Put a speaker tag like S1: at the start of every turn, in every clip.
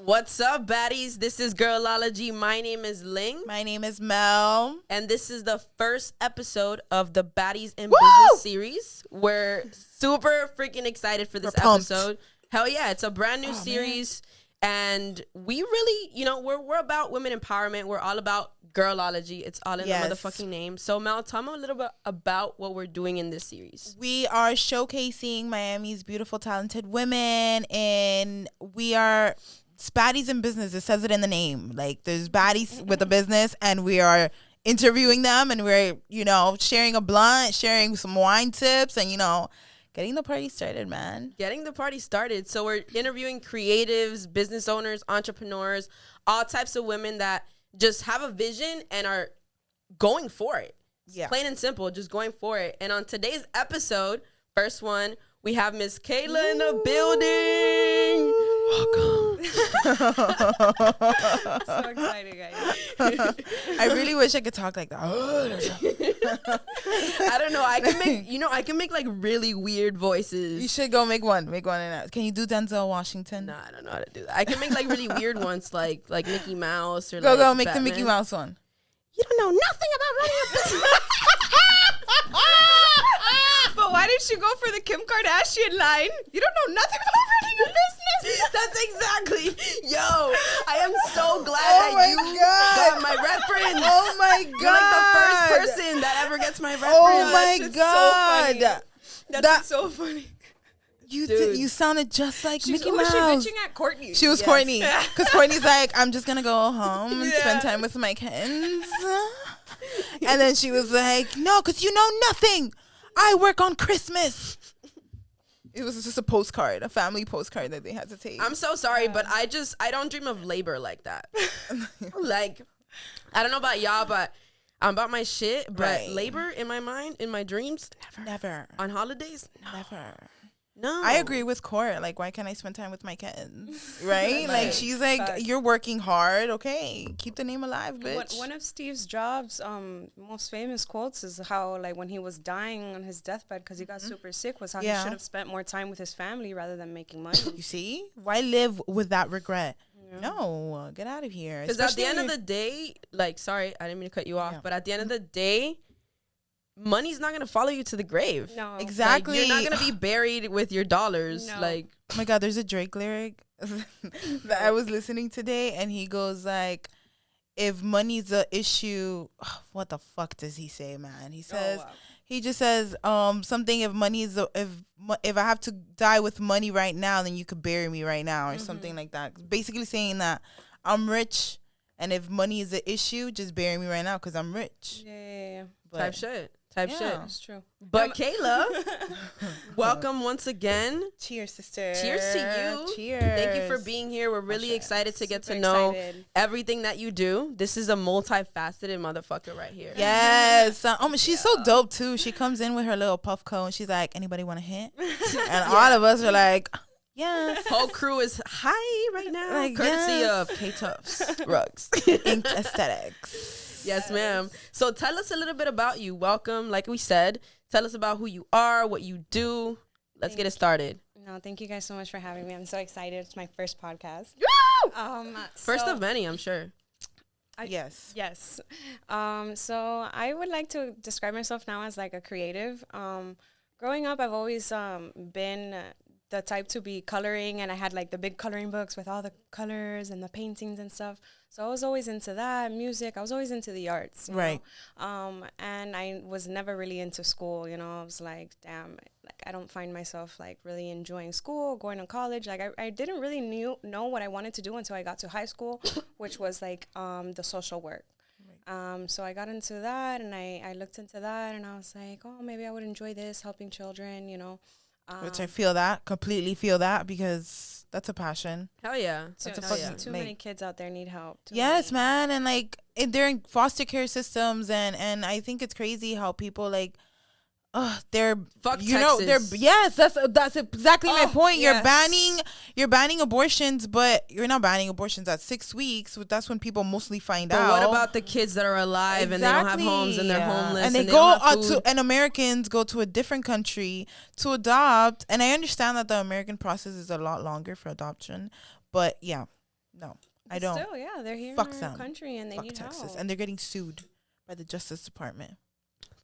S1: What's up, baddies? This is Girlology. My name is Ling.
S2: My name is Mel.
S1: And this is the first episode of the Baddies in Business series. We're super freaking excited for this episode. Hell yeah, it's a brand new series. Man. And we really, we're about women empowerment. We're all about Girlology. It's all in the motherfucking name. So, Mel, tell me a little bit about what we're doing in this series.
S2: We are showcasing Miami's beautiful, talented women, and we are baddies in business. It says it in the name. Like, there's baddies with a business, and we are interviewing them, and we're, sharing a blunt, sharing some wine tips, and, getting the party started, man.
S1: Getting the party started. So we're interviewing creatives, business owners, entrepreneurs, all types of women that just have a vision and are going for it. Yeah. Plain and simple, just going for it. And on today's episode, first one, we have Miss Kayla in the building. Welcome.
S3: So excited, guys.
S2: I really wish I could talk like that.
S1: I don't know. I can make like really weird voices.
S2: You should go make one. Can you do Denzel Washington?
S1: No, I don't know how to do that. I can make like really weird ones like Mickey Mouse or
S2: go make
S1: Batman.
S2: the Mickey Mouse one.
S1: You don't know nothing about running a business.
S3: But why did you go for the Kim Kardashian line? You don't know nothing about running a business.
S1: That's exactly. Yo, I am so glad that you got my reference.
S2: Oh my God.
S1: You're like the first person that ever gets my reference.
S2: Oh my God.
S3: That's so funny.
S2: You sounded just like Mickey Mouse.
S3: She bitching at Courtney.
S2: She was Courtney. Because Courtney's like, I'm just going to go home and spend time with my kids. And then she was like, no, because you know nothing. I work on Christmas. It was just a postcard, a family postcard that they had to take.
S1: I'm so sorry, but I don't dream of labor like that. Like, I don't know about y'all, but I'm about my shit. But labor in my mind, in my dreams,
S2: never.
S1: On holidays,
S2: never.
S1: No.
S2: I agree with Cora. Like, why can't I spend time with my kids? Right? Like, she's like, you're working hard. Okay. Keep the name alive, bitch.
S3: One of Steve Jobs' most famous quotes is how, like, when he was dying on his deathbed because he got super sick, was how he should have spent more time with his family rather than making money.
S2: You see? Why live with that regret? Yeah. No. Get out of here.
S1: Because at the end of the day, like, sorry, I didn't mean to cut you off, but at the end of the day, money's not gonna follow you to the grave.
S3: No,
S1: Like,
S2: exactly.
S1: you're not gonna be buried with your dollars. No. Like,
S2: oh my God, there's a Drake lyric that I was listening today, and he goes like, "If money's the issue, what the fuck does he say, man?" He says, he just says, something. If money is if I have to die with money right now, then you could bury me right now, or something like that. Basically saying that I'm rich, and if money is the issue, just bury me right now because I'm rich.
S3: Yeah.
S1: Type shit. Shit.
S3: That's true.
S1: But Kayla, welcome once again.
S2: Cheers, sister.
S1: Cheers to you.
S2: Cheers.
S1: Thank you for being here. We're really excited to get to know everything that you do. This is a multi-faceted motherfucker right here.
S2: Yes. She's so dope too. She comes in with her little puff coat and she's like, anybody want a hint? And all of us are like, yes.
S1: Whole crew is high right now. Like, courtesy of KTUFTZ rugs.
S2: Inked aesthetics.
S1: Yes, ma'am. So tell us a little bit about you. Welcome. Like we said, tell us about who you are, what you do. Let's get it started.
S3: No, thank you guys so much for having me. I'm so excited. It's my first podcast.
S1: First of many, I'm sure.
S2: Yes.
S3: Yes. So I would like to describe myself now as like a creative. Growing up, I've always been the type to be coloring, and I had like the big coloring books with all the colors and the paintings and stuff. So I was always into that, music. I was always into the arts, you know? And I was never really into school, I was like, damn, like I don't find myself like really enjoying school, going to college. Like I didn't really know what I wanted to do until I got to high school, which was like the social work. So I got into that, and I looked into that, and I was like, oh, maybe I would enjoy this, helping children,
S2: Which I completely feel that, because that's a passion.
S1: Hell yeah.
S3: Too many kids out there need help.
S2: Yes, man. And like they're in foster care systems, and I think it's crazy how people like they're
S1: fuck Texas.
S2: That's exactly my point. Yes. You're banning abortions, but you're not banning abortions at 6 weeks. That's when people mostly find out.
S1: But what about the kids that are alive and they don't have homes and they're homeless
S2: and they go and Americans go to a different country to adopt? And I understand that the American process is a lot longer for adoption, but yeah. No, I don't.
S3: Still, yeah, they're here
S2: Fuck
S3: in
S2: them.
S3: our country and they
S2: Fuck
S3: need
S2: Texas.
S3: help.
S2: And they're getting sued by the Justice Department.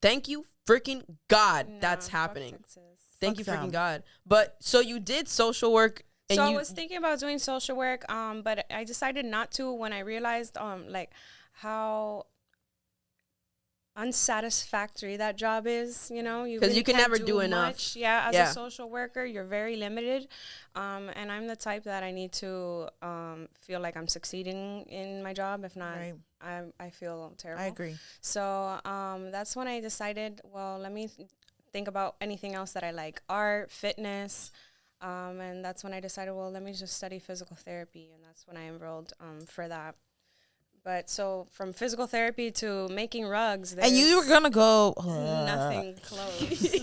S1: Thank you freaking God that's
S3: fuck
S1: happening.
S3: Texas.
S1: Thank you
S2: Fuck
S1: freaking
S2: them.
S1: God. But so you did social work. And
S3: So
S1: you,
S3: I was thinking about doing social work, but I decided not to when I realized like how unsatisfactory that job is, you know,
S1: because you can
S3: can't
S1: never do enough.
S3: much. Yeah, as a social worker, you're very limited, and I'm the type that I need to feel like I'm succeeding in my job. If not,
S2: Right.
S3: I feel terrible.
S2: I agree.
S3: So that's when I decided, well, let me think about anything else that I like, art, fitness. And that's when I decided, well, let me just study physical therapy. And that's when I enrolled for that. But so from physical therapy to making rugs.
S2: And you were going to go.
S3: Nothing close.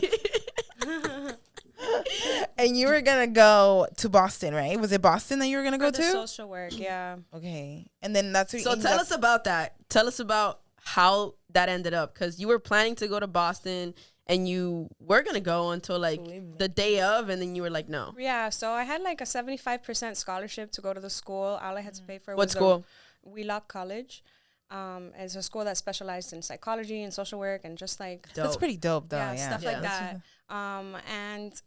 S2: And you were going to go to Boston, right? Was it Boston that you were going to go to?
S3: Social work, yeah.
S2: Okay. And then that's what
S1: So tell us about that. Tell us about how that ended up. Because you were planning to go to Boston. And you were going to go until, like, the day of, and then you were like, no.
S3: Yeah, so I had, like, a 75% scholarship to go to the school. All I had to pay for
S1: what
S3: was
S1: school?
S3: Wheelock College. It's a school that specialized in psychology and social work and just, like...
S2: Dope. That's pretty dope, though, yeah.
S3: Stuff like that. And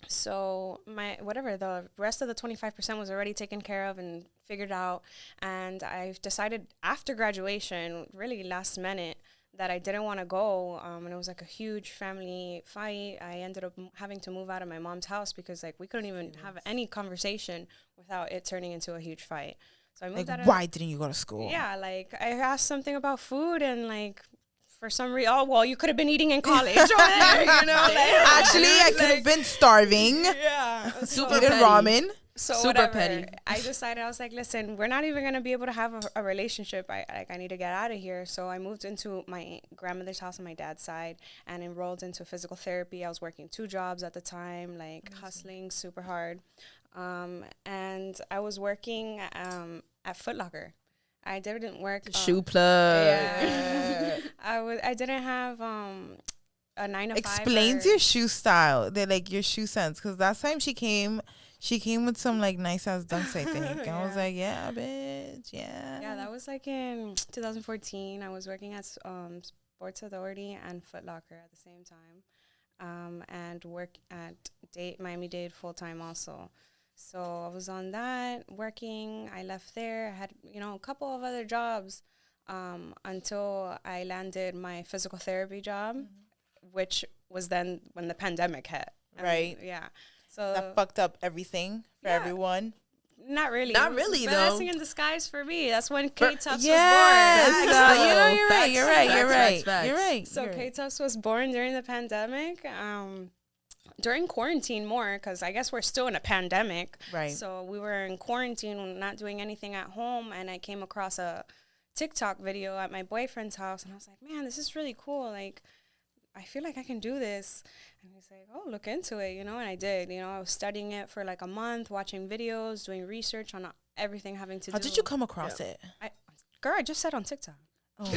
S3: so the rest of the 25% was already taken care of and figured out. And I've decided after graduation, really last minute, that I didn't want to go, and it was like a huge family fight. I ended up having to move out of my mom's house because like we couldn't even have any conversation without it turning into a huge fight. So I moved out.
S2: Why didn't you go to school?
S3: Yeah, like I asked something about food and like for some reason, oh well, you could have been eating in college over there, you know. Like,
S2: actually, I could have been starving.
S3: Yeah,
S1: super
S2: eating ramen.
S3: So
S1: super
S3: whatever.
S1: petty.
S3: I decided, I was like, listen, we're not even going to be able to have a relationship. I need to get out of here. So I moved into my grandmother's house on my dad's side and enrolled into physical therapy. I was working 2 jobs at the time, like hustling super hard. And I was working at Foot Locker. I didn't work.
S1: Shoe plug.
S3: Yeah. I didn't have a 9 to 5.
S2: Explains your shoe style. They're like your shoe sense. Because last time she came with some like nice ass dunks, I think.
S3: Yeah.
S2: I was like, yeah, bitch, yeah.
S3: Yeah, that was like in 2014. I was working at Sports Authority and Foot Locker at the same time, and work at Miami-Dade full time also. So I was on that working. I left there. I had a couple of other jobs until I landed my physical therapy job, which was then when the pandemic hit.
S2: Right.
S3: Yeah. So
S2: that fucked up everything for everyone.
S3: Not really.
S1: Not really, though.
S3: Blessing in disguise for me. That's when KTUFTZ was born.
S2: You're right. You're right.
S3: So KTUFTZ was born during the pandemic. During quarantine more, because I guess we're still in a pandemic.
S2: Right.
S3: So we were in quarantine, not doing anything at home, and I came across a TikTok video at my boyfriend's house, and I was like, man, this is really cool. Like, I feel like I can do this. And he's like, oh, look into it, and I did. I was studying it for like a month, watching videos, doing research on everything having to do.
S2: How did you come across it?
S3: I just said on TikTok.
S2: Oh.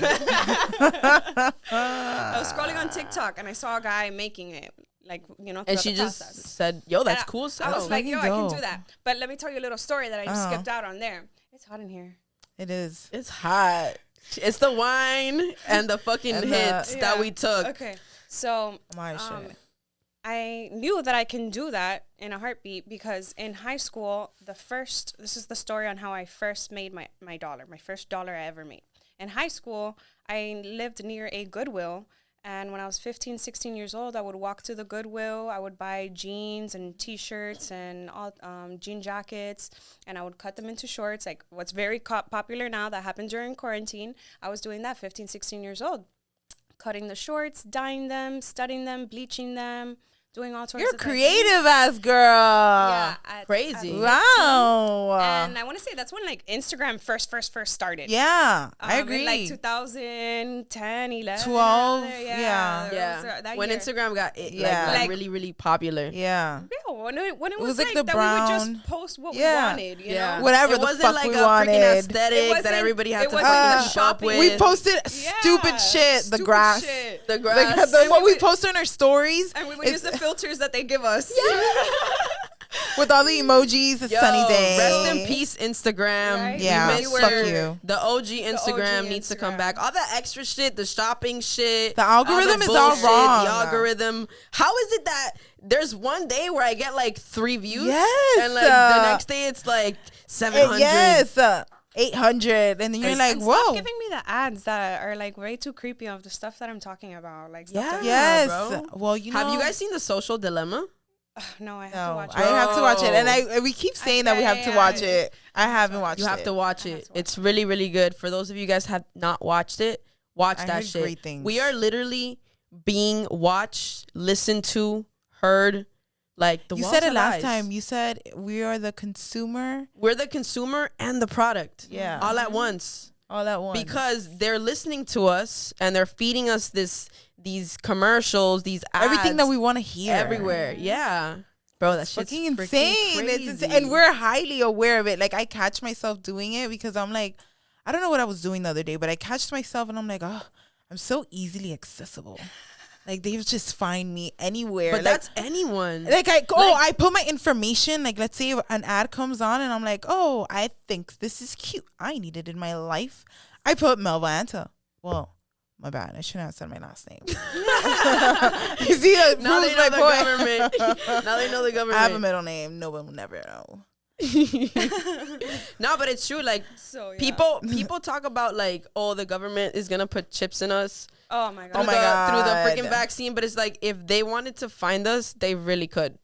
S3: I was scrolling on TikTok, and I saw a guy making it. Like,
S1: and she just said, yo, that's cool.
S3: I was like, yo, I can do that. But let me tell you a little story that I just skipped out on there. It's hot in here.
S2: It is.
S1: It's hot. It's the wine and the fucking hits that we took.
S3: Okay. So I knew that I can do that in a heartbeat because in high school, this is the story on how I first made my dollar, my first dollar I ever made. In high school, I lived near a Goodwill. And when I was 15, 16 years old, I would walk to the Goodwill. I would buy jeans and T-shirts and all jean jackets, and I would cut them into shorts, like what's very popular now that happened during quarantine. I was doing that 15, 16 years old, cutting the shorts, dyeing them, studying them, bleaching them, doing all sorts of things.
S2: You're creative ass girl.
S3: Yeah.
S1: Crazy.
S2: Wow.
S3: And I want to say that's when like Instagram first started.
S2: Yeah, I agree.
S3: In like 2010, 11.
S2: 12.
S1: Yeah. When
S3: year.
S1: Instagram got
S3: like
S1: really, really popular.
S2: Yeah.
S3: Yeah, when it was
S2: like
S3: like
S2: the
S3: that
S2: brown.
S3: we would just post what we wanted, you know?
S2: Whatever
S1: it
S2: the
S1: wasn't
S2: fuck
S1: like
S2: we
S1: a
S2: wanted.
S1: freaking aesthetic that
S3: wasn't-
S1: everybody had
S3: it
S1: to
S3: wasn't
S1: fucking
S3: the
S1: shop
S3: shopping.
S1: with.
S2: We posted stupid shit. The
S3: stupid
S2: grass.
S3: shit.
S1: The grass.
S2: What we post on our stories.
S3: And we would use the filters that they give us.
S2: with all the emojis. It's sunny day.
S1: Rest in peace, Instagram.
S3: Right?
S2: Yeah,
S1: fuck
S2: you.
S1: The OG Instagram needs to come back. All that extra shit, the shopping shit.
S2: The algorithm is all wrong.
S1: The algorithm. How is it that there's one day where I get like 3 views?
S2: Yes.
S1: And like the next day it's like 700.
S2: Yes. 800, and then you're like, whoa.
S3: Stop giving me the ads that are like way too creepy of the stuff that I'm talking about. Like,
S2: Yes.
S1: Bro.
S2: Well, you know.
S1: Have you guys seen The Social Dilemma?
S3: No, I have to watch it.
S2: I have to watch it, and we keep saying that we have to watch it. I haven't watched it.
S1: You have to watch it. It's really, really good. For those of you guys have not watched it, watch that shit.
S2: Great things.
S1: We are literally being watched, listened to, heard. Like
S2: you said it last time. You said we are the consumer.
S1: We're the consumer and the product.
S2: Yeah.
S1: All at once.
S2: All at once.
S1: Because they're listening to us and they're feeding us these commercials, these ads.
S2: Everything that we want to hear.
S1: Everywhere. Yeah. Bro, that's
S2: fucking insane. It's insane. And we're highly aware of it. Like, I catch myself doing it because I'm like, I don't know what I was doing the other day, but I catched myself and I'm like, oh, I'm so easily accessible. Like, they just find me anywhere.
S1: But that's anyone.
S2: Like, I put my information. Like, let's say an ad comes on and I'm like, oh, I think this is cute. I need it in my life. I put Melva Anta. Well, my bad. I shouldn't have said my last name. You see, that
S1: now
S2: proves
S1: they know
S2: my
S1: the
S2: point.
S1: government. Now they know the government.
S2: I have a middle name. No one will never know.
S1: No, but it's true. Like, people talk about like, oh, the government is gonna put chips in us.
S3: Oh my god.
S1: Through the freaking vaccine. But it's like, if they wanted to find us, they really could.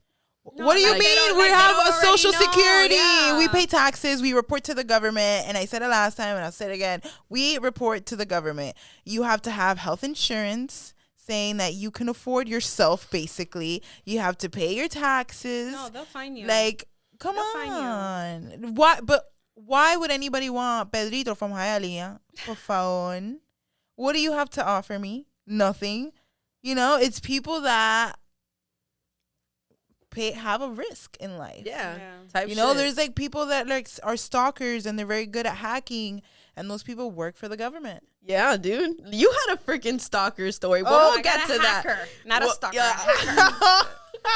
S2: No, what do you mean? We have a social security.
S3: Yeah.
S2: We pay taxes. We report to the government. And I said it last time and I'll say it again. We report to the government. You have to have health insurance saying that you can afford yourself, basically. You have to pay your taxes.
S3: No, they'll find you.
S2: Like, come on. Why would anybody want Pedrito from Hialeah? Por favor. What do you have to offer me? Nothing. You know, it's people that have a risk in life.
S1: Yeah.
S2: You know, there's like people that like are stalkers and they're very good at hacking, and those people work for the government.
S1: Yeah, dude. You had a freaking stalker story. But we'll get to that.
S3: Not a stalker. Yeah.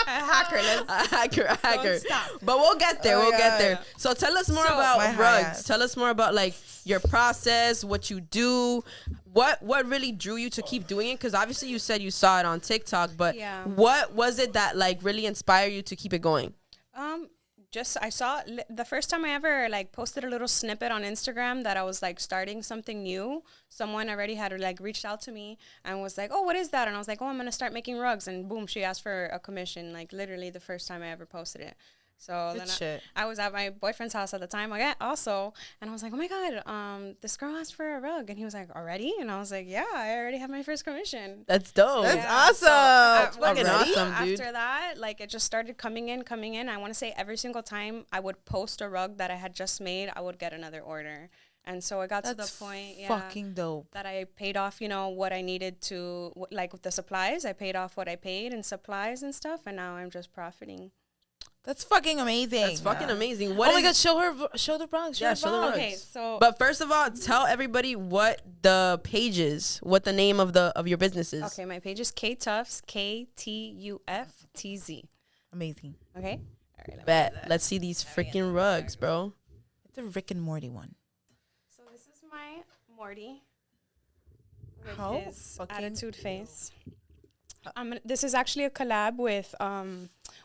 S3: A hacker.
S1: A hacker. But we'll get there. We'll get there. So tell us more about rugs. Tell us more about like your process, what you do, what really drew you to keep doing it? Because obviously you said you saw it on TikTok, but what was it that like really inspired you to keep it going?
S3: I saw the first time I ever like posted a little snippet on Instagram that I was like starting something new. Someone already had like reached out to me and was like, oh, what is that? And I was like, oh, I'm going to start making rugs. And boom, she asked for a commission, like literally the first time I ever posted it. So then I was at my boyfriend's house at the time, like, also, and I was like, oh my God, this girl asked for a rug. And he was like, already? And I was like, yeah, I already have my first commission.
S1: That's dope.
S2: That's awesome.
S1: So, fucking awesome, dude.
S3: After that, like, it just started coming in. I want to say every single time I would post a rug that I had just made, I would get another order. And so it got to the point,
S2: fucking dope,
S3: that I paid off, you know, what I needed to, like with the supplies. I paid off what I paid in supplies and stuff, and now I'm just profiting.
S2: That's fucking amazing.
S1: That's fucking amazing.
S2: What my God, show the rugs.
S1: Show the rugs.
S3: Okay, so.
S1: But first of all, tell everybody what the page is, what the name of your business is.
S3: Okay, my page is KTUFTZ, KTUFTZ.
S2: Amazing.
S3: Okay.
S1: All right. Let's see these freaking rugs, bro.
S2: It's a Rick and Morty one.
S3: So this is my Morty with
S2: How
S3: his attitude face. This is actually a collab with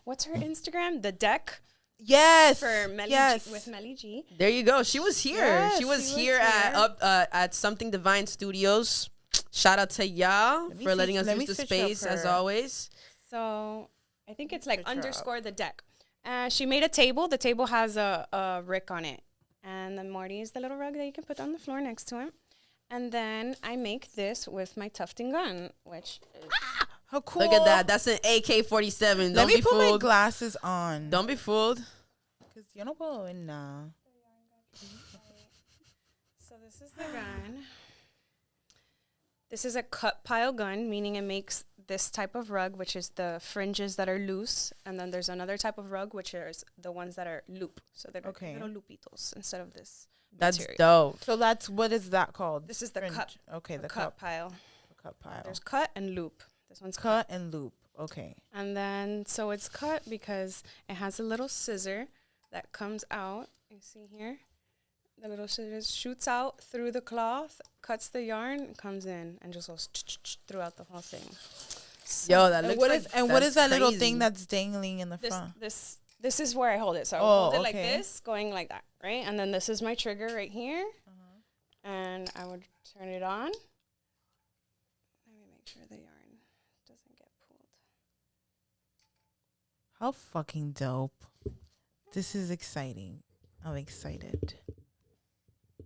S3: what's her Instagram? The Deck.
S2: Yes.
S3: For Melly G, with Melly G.
S1: There you go. She was here.
S2: Yes,
S1: she was here at Something Divine Studios. Shout out to y'all for letting us use the space as always.
S3: So I think it's like underscore the Deck. She made a table. The table has a Rick on it, and then Morty is the little rug that you can put on the floor next to him. And then I make this with my tufting gun, which is
S2: how cool.
S1: Look at that. That's an AK-47.
S2: Let me put my glasses on.
S1: Don't be fooled.
S2: Because you know what? Nah.
S3: So this is the gun. This is a cut pile gun, meaning it makes this type of rug, which is the fringes that are loose. And then there's another type of rug, which is the ones that are loop. So they're little loopitos instead of this.
S1: That's
S3: material.
S1: dope.
S2: So what is that called?
S3: This is the cut.
S2: Okay, the
S3: cut pile.
S2: The cut pile.
S3: There's cut and loop. This one's
S2: cut and loop. Okay.
S3: And then, so it's cut because it has a little scissor that comes out. You see here? The little scissors shoots out through the cloth, cuts the yarn, comes in, and just goes throughout the whole thing.
S1: So Yo, that looks
S2: what is that little thing that's dangling in the front?
S3: This is where I hold it. So I hold it like this, going like that, right? And then this is my trigger right here. And I would turn it on. Let me make sure the yarn doesn't get pulled.
S2: How fucking dope. This is exciting. I'm excited.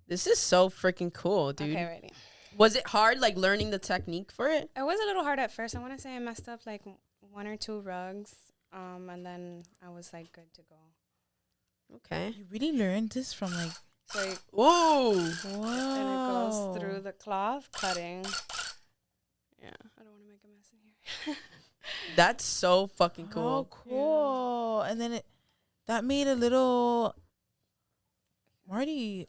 S1: This is so freaking cool, dude.
S3: Okay, ready.
S1: Was it hard, like, learning the technique for it?
S3: It was a little hard at first. I want to say I messed up, like, 1 or 2 rugs. And then I was, like, good to go.
S1: Okay.
S2: You really learned this from, like...
S3: So
S1: Ooh.
S2: Wow.
S3: And it goes through the cloth, cutting. Yeah, I don't want to make a mess in here.
S1: That's so fucking cool.
S2: Oh, cool. Yeah. And then that made a little... Morty,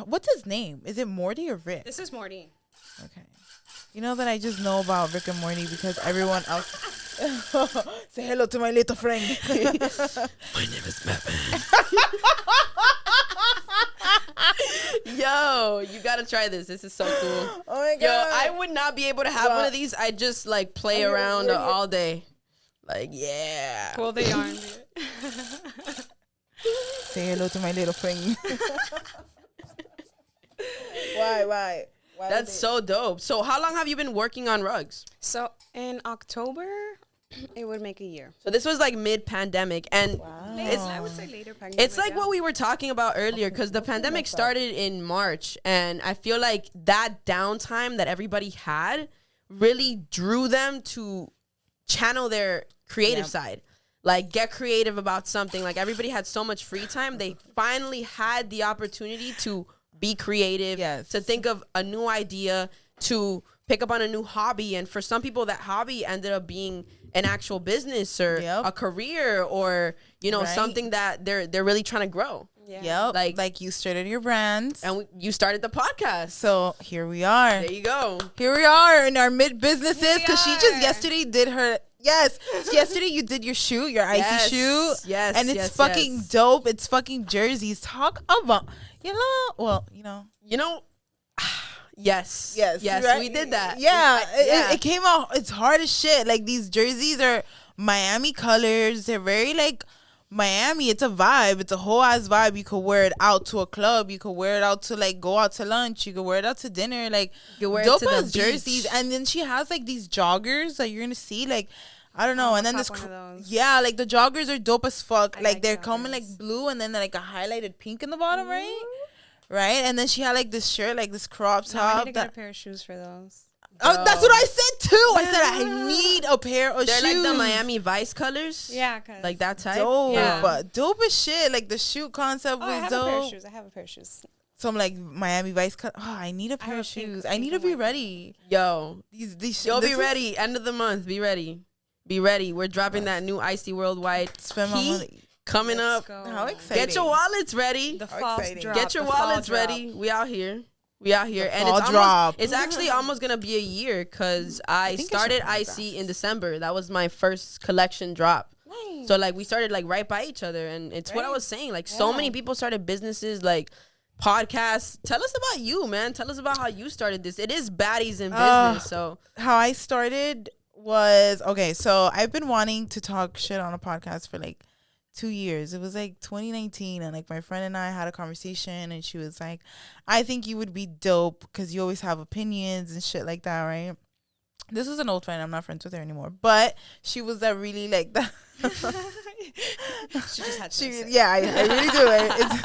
S2: what's his name? Is it Morty or Rick?
S3: This is Morty.
S2: Okay. You know that I just know about Rick and Morty because everyone else... Say hello to my little friend.
S1: My name is Batman. Yo, you gotta try this. This is so cool.
S2: Oh my God.
S1: Yo, I would not be able to have one of these. I just like play around all day. Like, yeah.
S3: Pull the yarn.
S2: Say hello to my little friend. Why?
S1: That's so dope. So how long have you been working on rugs?
S3: So in October, it would make a year.
S1: So this was like mid-pandemic, and
S3: I would say later pandemic.
S1: It's like what we were talking about earlier, because the pandemic started in March, and I feel like that downtime that everybody had really drew them to channel their creative side. Like, get creative about something. Like, everybody had so much free time. They finally had the opportunity to be creative, to think of a new idea, to pick up on a new hobby. And for some people, that hobby ended up being an actual business or a career or, you know, something that they're really trying to grow.
S2: Yeah. Yep. Like you started your brand.
S1: And you started the podcast.
S2: So here we are.
S1: There you go.
S2: Here we are in our mid-businesses, because she just yesterday did her... Yes. Yesterday you did your shoot, your icy shoot.
S1: Yes.
S2: And it's fucking dope. It's fucking jerseys. Talk about,
S1: Yes,
S2: right?
S1: we did that.
S2: It came out. It's hard as shit. Like, these jerseys are Miami colors. They're very like Miami. It's a vibe. It's a whole ass vibe. You could wear it out to a club. You could wear it out to like go out to lunch. You could wear it out to dinner. Like,
S1: you wear
S2: dope
S1: it to
S2: ass
S1: the
S2: jerseys.
S1: beach.
S2: And then she has like these joggers that you're gonna see. Like, I don't know. And then this, like the joggers are dope as fuck. Like they're coming like blue and then like a highlighted pink in the bottom, right? Right, and then she had like this shirt, like this crop top.
S3: I need to get a pair of shoes for those.
S2: Oh, that's what I said too. I said I need a pair of shoes.
S1: They're like the Miami Vice colors.
S3: Yeah,
S1: like that type.
S2: Dope, dope as shit. Like the shoot concept was dope.
S3: I have a pair of shoes.
S2: Some like Miami Vice cut. Oh, I need a pair of shoes. I need to be ready.
S1: Yo,
S2: these.
S1: You'll be ready. End of the month. Be ready. Be ready. We're dropping that new Icy Worldwide.
S2: Spend my money.
S1: Coming up.
S2: How exciting.
S1: Get your wallets ready.
S3: The fall drop.
S1: Get your wallets ready. We out here. And it's actually almost going to be a year, because I started Icy in December. That was my first collection drop. Nice. So like we started like right by each other, and it's what I was saying. Like so many people started businesses, like podcasts. Tell us about you, man. Tell us about how you started this. It is Baddies in business. So
S2: how I started was, so I've been wanting to talk shit on a podcast for like 2 years. It was like 2019, and like my friend and I had a conversation, and she was like, I think you would be dope because you always have opinions and shit like that, right? This was an old friend. I'm not friends with her anymore, but she was that really like that.
S3: She just had to
S2: I really do.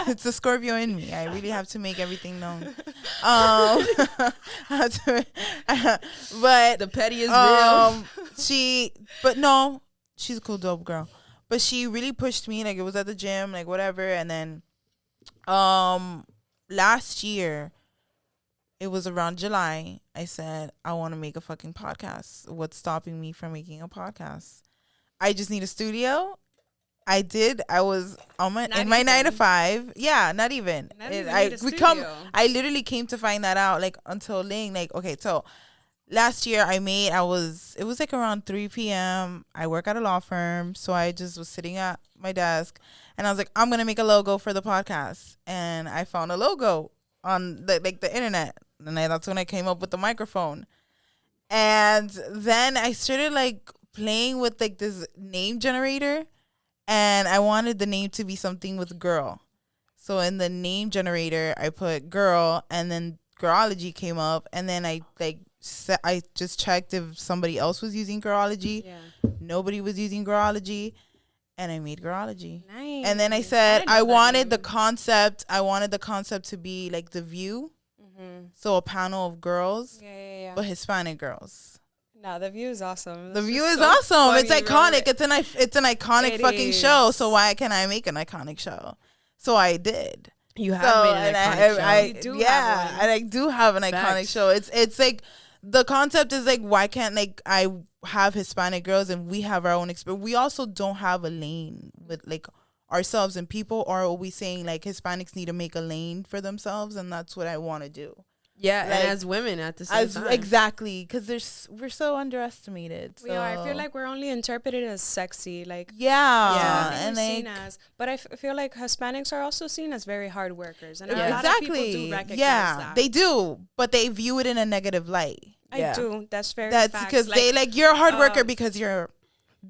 S2: It's a Scorpio in me. I really have to make everything known. But
S1: the petty is real.
S2: She's a cool, dope girl. But she really pushed me. Like, it was at the gym, like whatever. And then, last year, it was around July. I said, I want to make a fucking podcast. What's stopping me from making a podcast? I just need a studio. I did. I was on my 9 to 5. Yeah, not even. I literally came to find that out like until Ling. Like, okay, so last year it was like around 3 p.m. I work at a law firm, so I just was sitting at my desk and I was like, I'm gonna make a logo for the podcast, and I found a logo on the internet, and that's when I came up with the microphone. And then I started like playing with like this name generator, and I wanted the name to be something with girl. So in the name generator I put girl, and then Girlology came up, and then I just checked if somebody else was using Girlology.
S3: Yeah.
S2: Nobody was using Girlology, and I made Girlology.
S3: Nice.
S2: And then I said I wanted the concept. I wanted the concept to be like The View, so a panel of girls, but Hispanic girls.
S3: No, The View is awesome.
S2: The View is awesome. It's iconic.
S3: Right?
S2: It's an iconic fucking show. So why can't I make an iconic show? So I did.
S1: You have made an iconic show.
S2: And I do have an iconic show. It's like the concept is like, why can't like I have Hispanic girls and we have our own experience? We also don't have a lane with like ourselves and people, or are we saying like Hispanics need to make a lane for themselves, and that's what I want to do.
S1: Yeah,
S2: like,
S1: and as women at the same time.
S2: Exactly, because we're so underestimated. So.
S3: We are. I feel like we're only interpreted as sexy. Like
S2: and
S3: seen as. But I feel like Hispanics are also seen as very hard workers, and a lot of people do recognize that.
S2: They do, but they view it in a negative light.
S3: I do. That's
S2: because they like, you're a hard worker because you're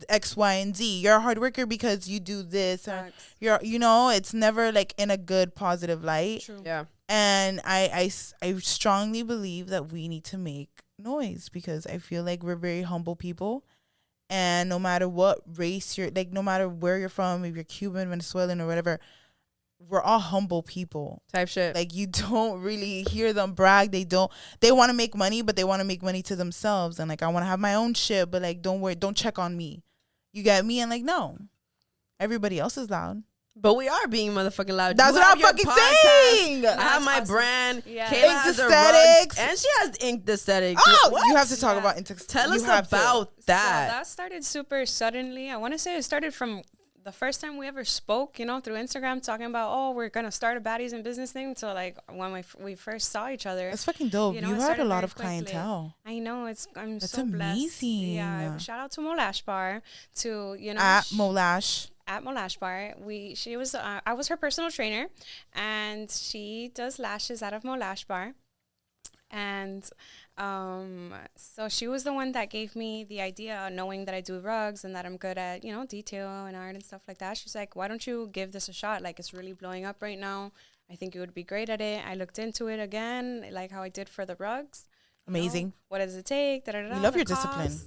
S2: X, Y, and Z. You're a hard worker because you do this. Or it's never like in a good, positive light.
S3: True.
S1: Yeah.
S2: And I strongly believe that we need to make noise, because I feel like we're very humble people. And no matter what race you're, like, no matter where you're from, if you're Cuban, Venezuelan, or whatever, we're all humble people.
S1: Type shit.
S2: Like, you don't really hear them brag. They want to make money, but they want to make money to themselves. And like, I want to have my own shit, but like, don't worry, don't check on me. You get me? And like, no, everybody else is loud.
S1: But we are being motherfucking loud.
S2: That's what I'm fucking saying.
S1: I have my brand.
S3: Yeah.
S1: Kayla has her rugs, and she has inked aesthetics.
S2: Oh, you have to talk about ink aesthetics.
S1: Tell us about that.
S3: So that started super suddenly. I want to say it started from the first time we ever spoke, through Instagram, talking about, we're going to start a Baddies in business thing. So like when we first saw each other.
S2: That's fucking dope. You had a lot of clientele.
S3: I know. I'm
S2: That's
S3: so blessed.
S2: amazing.
S3: Yeah. Shout out to Molash Bar, to,
S2: at Molash.
S3: At Molash Bar. I was her personal trainer, and she does lashes out of Molash Bar. And so she was the one that gave me the idea, knowing that I do rugs and that I'm good at, detail and art and stuff like that. She's like, why don't you give this a shot? Like, it's really blowing up right now. I think you would be great at it. I looked into it again, like how I did for the rugs.
S2: Amazing.
S3: What does it take? We
S2: love your discipline.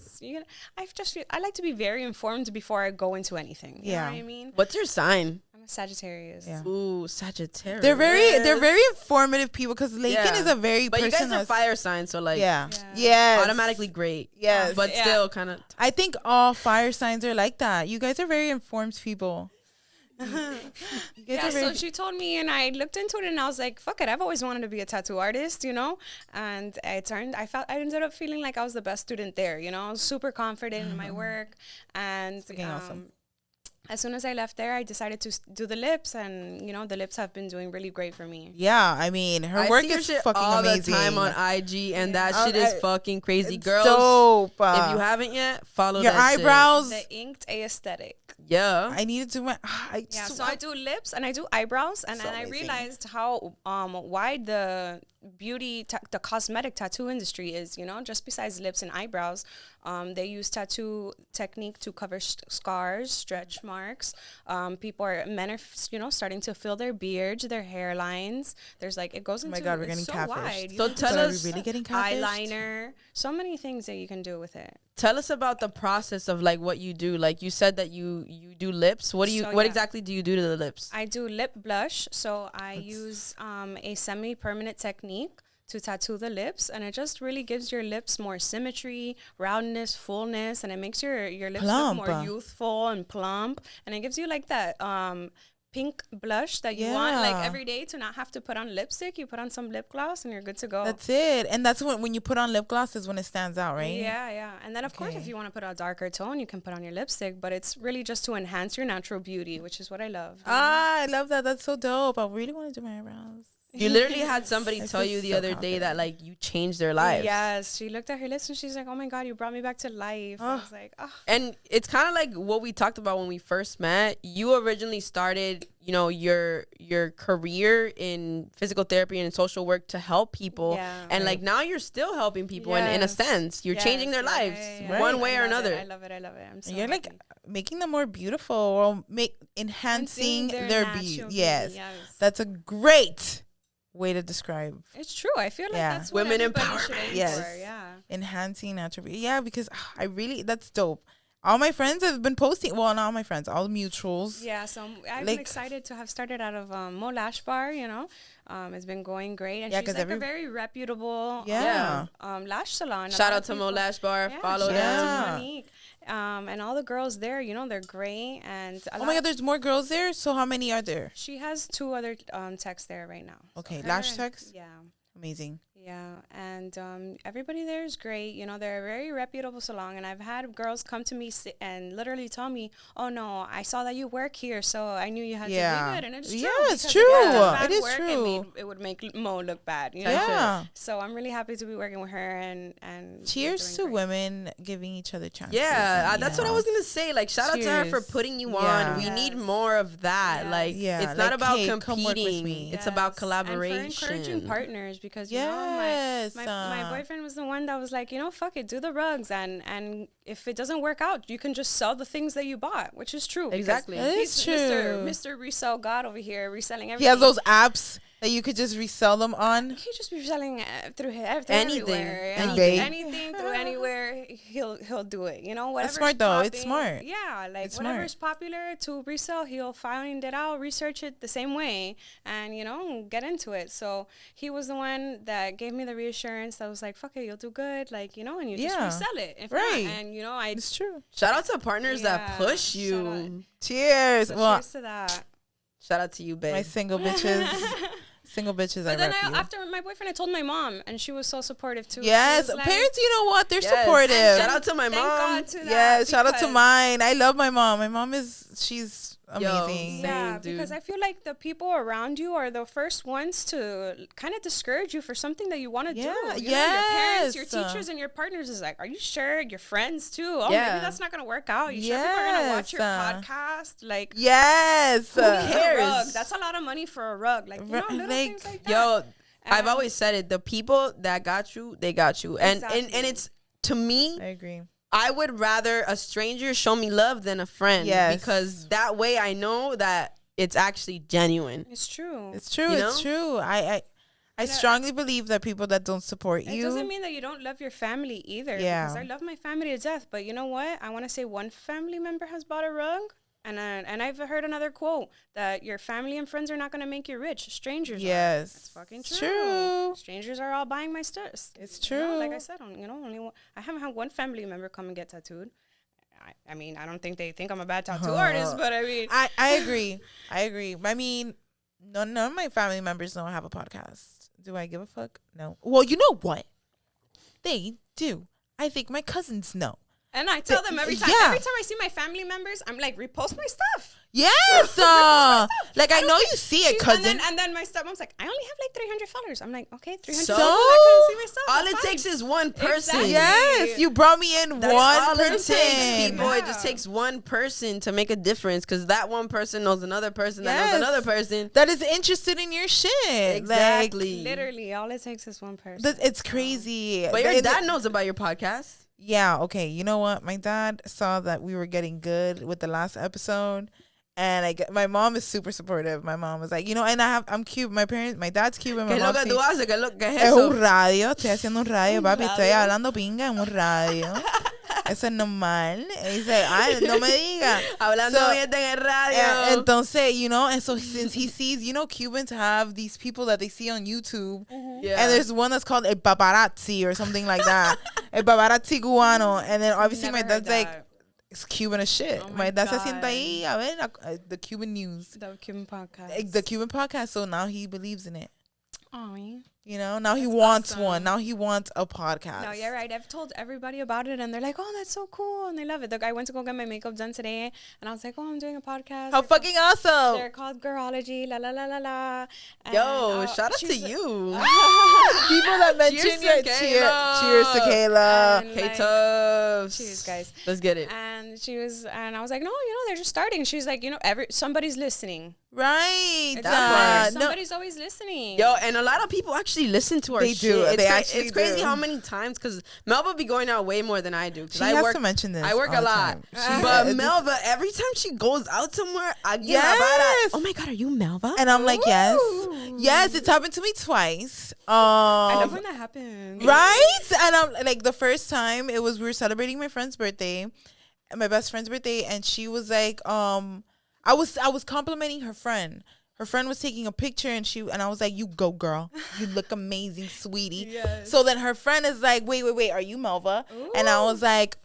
S3: I like to be very informed before I go into anything. You know what I mean?
S1: What's your sign?
S3: I'm a Sagittarius.
S2: Yeah.
S1: Ooh, Sagittarius.
S2: They're very informative people, because Lakin is a very
S1: But you guys are fire signs, so like automatically great.
S2: Yes.
S1: But still kind of.
S2: I think all fire signs are like that. You guys are very informed people.
S3: So she told me, and I looked into it, and I was like, fuck it, I've always wanted to be a tattoo artist, and I ended up feeling like I was the best student there, I was super confident in my work, and
S2: awesome.
S3: As soon as I left there, I decided to do the lips, and the lips have been doing really great for me.
S2: Yeah, I mean, her work is fucking
S1: all
S2: amazing.
S1: The time on IG, and that shit is fucking crazy, girls.
S2: Dope.
S1: If you haven't yet, follow
S2: your
S1: that
S2: eyebrows.
S3: The inked aesthetic.
S1: Yeah,
S2: I needed to.
S3: So I do lips and I do eyebrows, and then I realized how wide the the cosmetic tattoo industry is. Just besides lips and eyebrows, they use tattoo technique to cover scars, stretch marks. Men are starting to fill their beards, their hairlines. There's like, it goes into.
S2: Oh my God, we're getting
S3: so
S2: catfished.
S3: wide.
S1: So tell us,
S2: really getting catfished?
S3: Eyeliner, so many things that you can do with it.
S1: Tell us about the process of like what you do. Like you said that you do lips. What exactly do you do to the lips?
S3: I do lip blush. So I use a semi-permanent technique to tattoo the lips, and it just really gives your lips more symmetry, roundness, fullness, and it makes your lips look more youthful and plump, and it gives you like that pink blush that you want like every day, to not have to put on lipstick. You put on some lip gloss and you're good to go.
S2: That's it. And that's when you put on lip gloss is when it stands out, right?
S3: Yeah. And then of course, if you want to put a darker tone, you can put on your lipstick, but it's really just to enhance your natural beauty, which is what I love.
S2: I love that. That's so dope. I really want to do my eyebrows.
S1: You literally had somebody tell you the
S2: so
S1: other day that like you changed their lives.
S3: Yes, she looked at her list and she's like, "Oh my God, you brought me back to life." I was like, "Oh."
S1: And it's kind of like what we talked about when we first met. You originally started, you know, your career in physical therapy and social work to help people, and like now you're still helping people, and in a sense, you're changing their lives one way or another.
S3: I love it. I love it. I'm so
S2: You're
S3: happy.
S2: like making them more beautiful or enhancing their beauty. Yes, that's a great way to describe.
S3: It's true. I feel like that's what
S1: women
S3: everybody
S1: empowerment.
S3: should aim for. Yeah,
S2: Enhancing natural beauty. Yeah, because I really, that's dope. All my friends have been posting. Well, not all my friends, all the mutuals.
S3: Yeah, so I'm excited to have started out of Mo Lash Bar. You know, it's been going great, and she's like a very reputable lash salon.
S1: Shout out to Mo Lash Bar. Follow them.
S3: Monique. And all the girls there, you know, they're great. And
S2: oh my God, there's more girls there. So how many are there?
S3: She has 2 other techs there right now.
S2: Okay,
S3: so
S2: lash techs.
S3: Yeah.
S2: Amazing.
S3: Yeah, and everybody there is great. You know, they're a very reputable salon, and I've had girls come to me and literally tell me, "Oh no, I saw that you work here, so I knew you had to be good." And it's true.
S2: Yeah, it's true. It is true.
S3: It would make Mo look bad. You know?
S2: Yeah.
S3: So I'm really happy to be working with her, and
S2: cheers to women giving each other chances.
S1: Yeah, that's what I was gonna say. Like, shout out to her for putting you on. We need more of that. Like, it's not about competing. It's about collaboration.
S3: And for encouraging partners, because you know, my boyfriend was the one that was like, you know, fuck it, do the rugs, and if it doesn't work out, you can just sell the things that you bought, which is true.
S1: Exactly,
S2: it's true.
S3: Mr. Resell God over here, reselling everything.
S2: He has those apps that you could just resell them on.
S3: He just be selling through
S1: anything,
S3: anything through anywhere. He'll do it. You know, whatever's
S2: that's smart though.
S3: popping,
S2: It's smart.
S3: Yeah, like
S2: it's
S3: whatever's popular to resell, he'll find it out, research it the same way, and you know, get into it. So he was the one that gave me the reassurance that was like, "Fuck it, you'll do good." Like, you know, and you just resell it. If not, and you know,
S2: it's true.
S1: Shout out to partners that push you.
S2: Cheers.
S3: So
S2: well,
S3: cheers to that.
S1: Shout out to you, babe.
S2: My single bitches. Single bitches.
S3: But then after my boyfriend, I told my mom, and she was so supportive too.
S2: Yes,
S3: like,
S2: parents, you know what? They're supportive.
S1: Shout out to my mom.
S3: God to that,
S2: yeah, shout out to mine. I love my mom. My mom she's amazing.
S3: Yeah, because I feel like the people around you are the first ones to kind of discourage you for something that you want to do. You know, your parents, your teachers, and your partners is like, are you sure? Your friends too. Oh, maybe that's not gonna work out. You sure people are gonna watch your podcast? Like,
S2: who
S3: cares? A rug? That's a lot of money for a rug. Like, you know, little things like that.
S1: I've always said it. The people that got you, they got you, and it's, to me,
S2: I agree.
S1: I would rather a stranger show me love than a friend. Yes. Because that way I know that it's actually genuine.
S3: It's true.
S2: It's true. It's true. I strongly believe that people that don't support you.
S3: It doesn't mean that you don't love your family either. Yeah. Because I love my family to death. But you know what? I want to say one family member has bought a rug. And I've heard another quote that your family and friends are not going to make you rich. Strangers are. It's fucking true. Strangers are all buying my stuff.
S2: It's true.
S3: You know, like I said, I haven't had one family member come and get tattooed. I mean, I don't think they think I'm a bad tattoo artist, but I mean.
S2: I agree. I mean, none of my family members don't have a podcast. Do I give a fuck? No. Well, you know what? They do. I think my cousins know.
S3: And I tell them every time I see my family members, I'm like, repost my stuff.
S2: Yes. Like, I know you see it, cousin.
S3: And then my stepmom's like, I only have like 300 followers. I'm like, okay, 300
S1: so
S3: followers. I couldn't see my stuff.
S1: All it takes is one person.
S3: Exactly.
S2: Yes, you brought me in one person.
S1: It just takes one person to make a difference, because that one person knows another person that knows another person
S2: that is interested in your shit.
S1: Exactly.
S3: Like, literally, all it takes is one person.
S2: It's crazy.
S1: But your dad knows about your podcast.
S2: Yeah, okay. You know what? My dad saw that we were getting good with the last episode, and my mom is super supportive. My mom was like, you know, and I'm Cuban. My dad's Cuban.
S1: ¿Qué es lo que tú haces? ¿Qué es
S2: eso?
S1: Es
S2: un radio. Estoy haciendo un radio, papi. Estoy hablando pinga en un radio. Eso es normal. Y dice, ay, no me diga.
S1: Hablando bien en el radio.
S2: Entonces, you know, and so since he sees, you know, Cubans have these people that they see on YouTube.
S1: Yeah.
S2: And there's one that's called El Paparazzi or something like that. El Paparazzi Cubano. And then obviously my dad's like, it's Cuban as shit.
S3: Oh
S2: my dad se sienta ahí a ver the Cuban news.
S3: The Cuban podcast.
S2: The Cuban podcast. So now he believes in it.
S3: Oh, yeah.
S2: You know, now he
S3: That's
S2: wants
S3: awesome.
S2: one. Now he wants a podcast.
S3: No, you're right. I've told everybody about it, and they're like, "Oh, that's so cool," and they love it. I went to go get my makeup done today, and I was like, "Oh, I'm doing a podcast."
S2: How fucking awesome!
S3: They're called Girlology. La la la la la. And,
S1: Yo, shout out to
S3: she's-
S1: you.
S2: People that mention
S1: Cheers to
S2: your
S1: Kayla.
S2: cheers to Kayla.
S3: And,
S1: K-Tubs.
S3: cheers, guys.
S1: Let's get it.
S3: And I was like, "No, they're just starting." She's like, somebody's listening.
S2: Right.
S1: That part.
S2: No,
S3: Somebody's always listening.
S1: Yo, and a lot of people actually listen to our
S2: They
S1: shit.
S2: do.
S1: It's
S2: They actually
S1: it's crazy
S2: do.
S1: how many times, because Melba be going out way more than I do. 'Cause
S2: she
S1: I
S2: has
S1: work,
S2: to mention this.
S1: I work
S2: all
S1: a
S2: the
S1: lot.
S2: time.
S1: But
S2: This-
S1: Melba, every time she goes out somewhere, I get
S2: Yes.
S1: oh my God, are you Melba?
S2: and I'm like, yes,
S3: Ooh.
S2: yes. It's happened to me twice.
S3: I love when that happens.
S2: Right? And I'm like, the first time we were celebrating my friend's birthday, my best friend's birthday, and she was like, I was complimenting her friend. Her friend was taking a picture, and I was like, "You go, girl. You look amazing, sweetie."
S3: Yes.
S2: So then her friend is like, "Wait, are you Melva?" And I was like,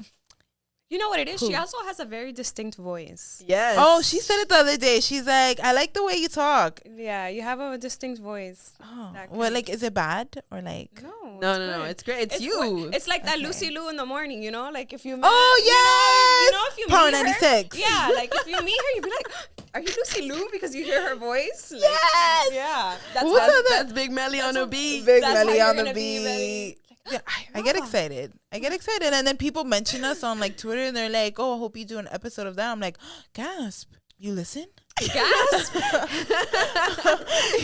S3: You know what it is?
S2: Who?
S3: She also has a very distinct voice.
S1: Yes.
S2: "Oh, she said it the other day. She's like, I like the way you talk."
S3: Yeah, you have a distinct voice.
S2: Oh,
S3: That
S2: well,
S3: kind-
S2: like, is it bad or like?
S1: No, it's great. It's you.
S3: It's like that
S2: Okay.
S3: Lucy Lou in the morning, like if you met,
S2: Oh yes,
S3: if you
S2: Power
S3: meet her,
S2: 96.
S3: yeah, like if you meet her, you'd be like, "Are you Lucy Lou?" Because you hear her voice. Like,
S2: Yes.
S3: yeah,
S2: Who said that?
S1: That's Big Melly on a beat.
S2: Big
S3: That's how
S2: Melly
S3: you're
S2: on the
S3: gonna be
S2: beat.
S3: very-
S2: Yeah, I get excited. And then people mention us on like Twitter, and they're like, "Oh, I hope you do an episode of that." I'm like, "Gasp! You listen?"
S3: Gasp.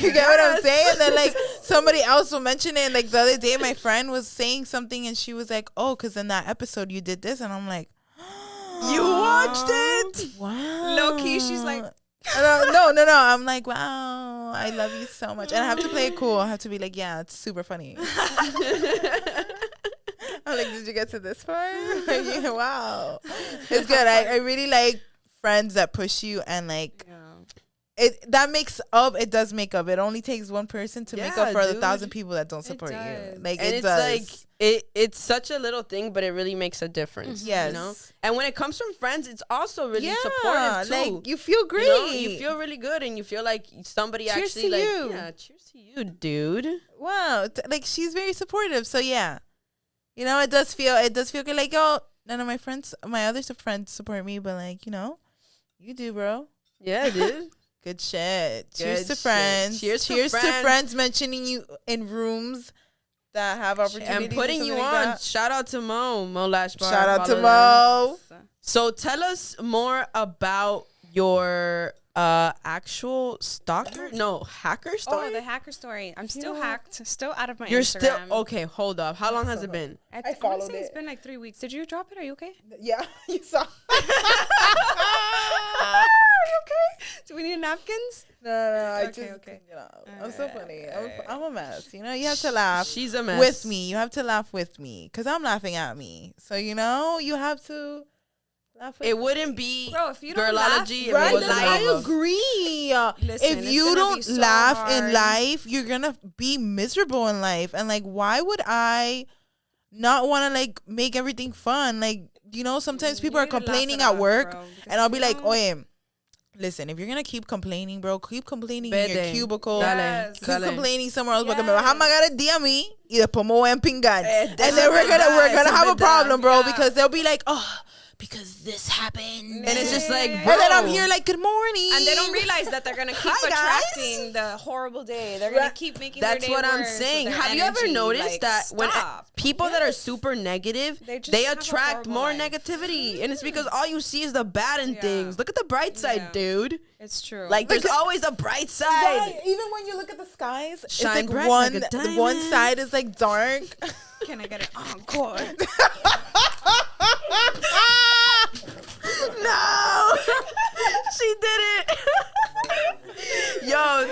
S2: You get what I'm saying? And then like somebody else will mention it. And, like the other day, my friend was saying something, and she was like, "Oh, because in that episode you did this," and I'm like,
S1: You watched it?
S2: Wow.
S3: Low key, she's like,
S2: No. I'm like, wow, I love you so much. And I have to play it cool. I have to be like, yeah, it's super funny. I'm like, did you get to this part? Yeah, wow. It's good. I really like friends that push you, and like it does make up. It only takes one person to make up
S1: Yeah,
S2: for the
S1: dude.
S2: 1,000 people that don't support you.
S3: does.
S2: Like
S1: And
S2: it
S1: it's
S2: does.
S1: like it's such a little thing, but it really makes a difference.
S2: Yes.
S1: You know? And when it comes from friends, it's also really supportive too.
S2: like you feel great.
S1: You know? You feel really good, and you feel like somebody
S2: Cheers
S1: actually
S2: to
S1: like
S2: you.
S1: yeah, cheers to you, dude.
S2: Wow, like she's very supportive. So yeah, you know, it does feel good. Like, yo, none of my other friends support me, but like, you know, you do, bro.
S1: Yeah, dude.
S2: Good shit. Cheers
S1: Good
S2: to
S1: shit.
S2: friends.
S1: Cheers to
S2: to
S1: friends.
S2: friends mentioning you in rooms that have opportunities
S1: And putting
S2: or
S1: you
S2: something
S1: on.
S2: like that.
S1: Shout out to Mo Lash Bar.
S2: Shout out to
S1: Follow them.
S2: Mo.
S1: So tell us more about your actual hacker story.
S3: "Oh, the hacker story. I'm still hacked, still out of my
S1: You're
S3: Instagram."
S1: still okay. Hold up. How long has it been?
S3: I
S2: I
S3: wanna
S2: followed
S3: say it's
S2: it.
S3: been like 3 weeks. Did you drop it? Are you okay?
S2: Yeah, you saw.
S3: Are you okay? Do we need napkins?
S2: No, I
S3: Okay,
S2: just,
S3: okay.
S2: you know, I'm so funny. I'm a mess. You know, you have to laugh.
S1: She's a mess.
S2: With me. You have to laugh with me because I'm laughing at me. So, you know, you have to laugh with
S1: It
S2: me.
S1: wouldn't be
S3: Bro, if you don't
S1: Girlology
S3: laugh,
S1: if it
S2: Right,
S1: wasn't
S2: I
S1: lava.
S2: agree.
S3: Listen,
S2: If
S3: it's
S2: you
S3: gonna
S2: don't
S3: be so
S2: laugh in
S3: hard.
S2: life, you're gonna be miserable in life. And like, why would I not want to like make everything fun? Like, you know, sometimes people
S3: You
S2: are
S3: need to laugh
S2: complaining
S3: it
S2: at
S3: off,
S2: work,
S3: bro, because
S2: and I'll be
S3: you
S2: like,
S3: know-
S2: "Oye, listen, if you're gonna keep complaining, bro, keep complaining in your
S1: Vete.
S2: cubicle."
S3: Yes.
S2: Keep
S1: Dale.
S2: complaining somewhere else porque me
S3: Yes.
S2: vas a amagar el día a mí y después me voy a empingar. And
S1: eso
S2: then we're
S1: es
S2: gonna
S1: verdad,
S2: have a
S1: verdad.
S2: problem, bro,
S3: Yeah.
S2: because they'll be like, "Oh, because this happened."
S1: And it's just like,
S3: Yeah.
S1: bro.
S2: And then I'm here like, "Good morning."
S3: And they don't realize that they're gonna keep
S2: Hi, guys.
S3: attracting the horrible day. They're gonna keep making
S1: That's
S3: their day
S1: what I'm
S3: worse with
S1: saying.
S3: their
S1: Have you ever
S3: energy.
S1: noticed
S3: Like,
S1: that when
S3: stop.
S1: people that are super negative,
S3: They just
S1: they
S3: have a
S1: attract
S3: horrible
S1: more
S3: life.
S1: negativity, and it's because all you see is the bad in
S3: Yeah.
S1: things. Look at the bright side,
S3: Yeah.
S1: dude.
S3: It's true.
S1: Like there's always a bright side.
S2: Right, even when you look at the skies, it's
S1: Shine
S2: like
S1: bright
S2: one
S1: like a
S2: one
S1: diamond.
S2: side is like dark.
S3: can I get it encore?
S1: No, she did it. Yo,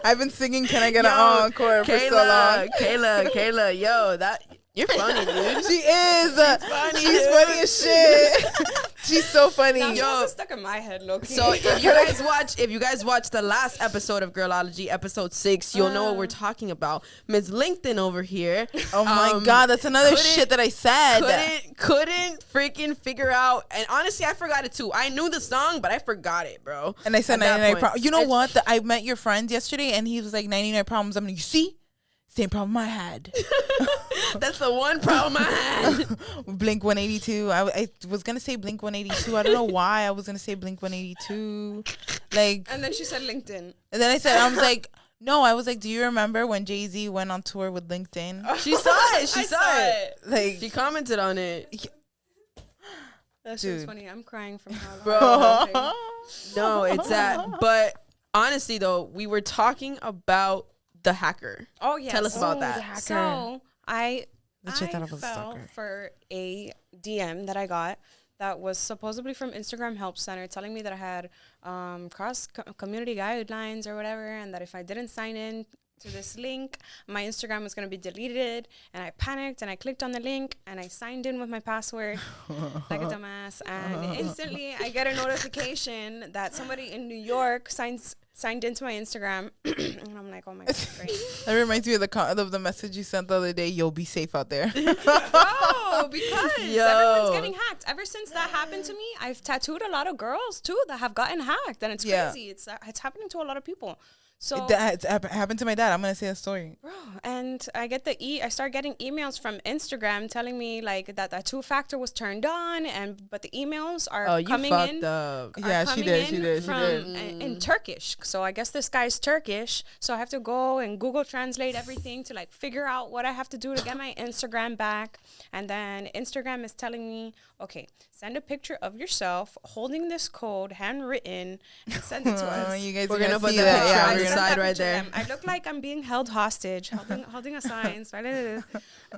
S2: I've been singing "Can I Get an Encore" for so long.
S1: Kayla, yo, that you're funny, dude.
S2: She is.
S1: funny,
S2: She's
S1: dude.
S2: funny as shit. She's so funny.
S3: Now, yo, stuck in my head, low-key.
S1: So if you guys watch the last episode of Girlology, episode 6, you'll know what we're talking about. Ms. LinkedIn over here.
S2: Oh my God, that's another shit that I said.
S1: Couldn't freaking figure out. And honestly, I forgot it too. I knew the song, but I forgot it, bro.
S2: And I said 99 problems. You know what? I met your friend yesterday, and he was like 99 problems. I'm like, you see? Same problem I had.
S1: That's the one problem I had.
S2: Blink 182. I was gonna say Blink 182. I don't know why I was gonna say Blink 182. Like,
S3: and then she said LinkedIn.
S2: And then I was like, no. I was like, do you remember when Jay-Z went on tour with LinkedIn?
S1: She saw it. She saw it.
S2: Like,
S1: she commented on it.
S3: That shit was funny. I'm crying from how
S1: bro. No, it's that. But honestly, though, we were talking about the hacker.
S3: Oh yeah,
S1: tell us about that.
S3: So I fell for a DM that I got that was supposedly from Instagram Help Center, telling me that I had cross community guidelines or whatever, and that if I didn't sign in to this link, my Instagram was going to be deleted. And I panicked and I clicked on the link and I signed in with my password like a dumbass. And instantly I get a notification that somebody in New York signed into my Instagram. And I'm like, oh my God, great.
S2: That reminds me of the message you sent the other day. Yo, be safe out there.
S3: Oh, because everyone's getting hacked. Ever since that happened to me, I've tattooed a lot of girls too that have gotten hacked, and it's crazy. It's happening to a lot of people. So
S2: it happened to my dad. I'm gonna say a story,
S3: bro. And I get I start getting emails from Instagram telling me like that 2-factor was turned on, but the emails are coming in.
S1: Up.
S2: Yeah, she did.
S3: In Turkish. So I guess this guy's Turkish. So I have to go and Google Translate everything to like figure out what I have to do to get my Instagram back. And then Instagram is telling me, okay, send a picture of yourself holding this code handwritten and send it to us.
S2: You guys
S1: we're
S2: are
S1: gonna
S2: put
S1: see
S2: that
S1: picture on
S2: yeah,
S1: your side right there.
S3: I look like I'm being held hostage, holding a sign. Trying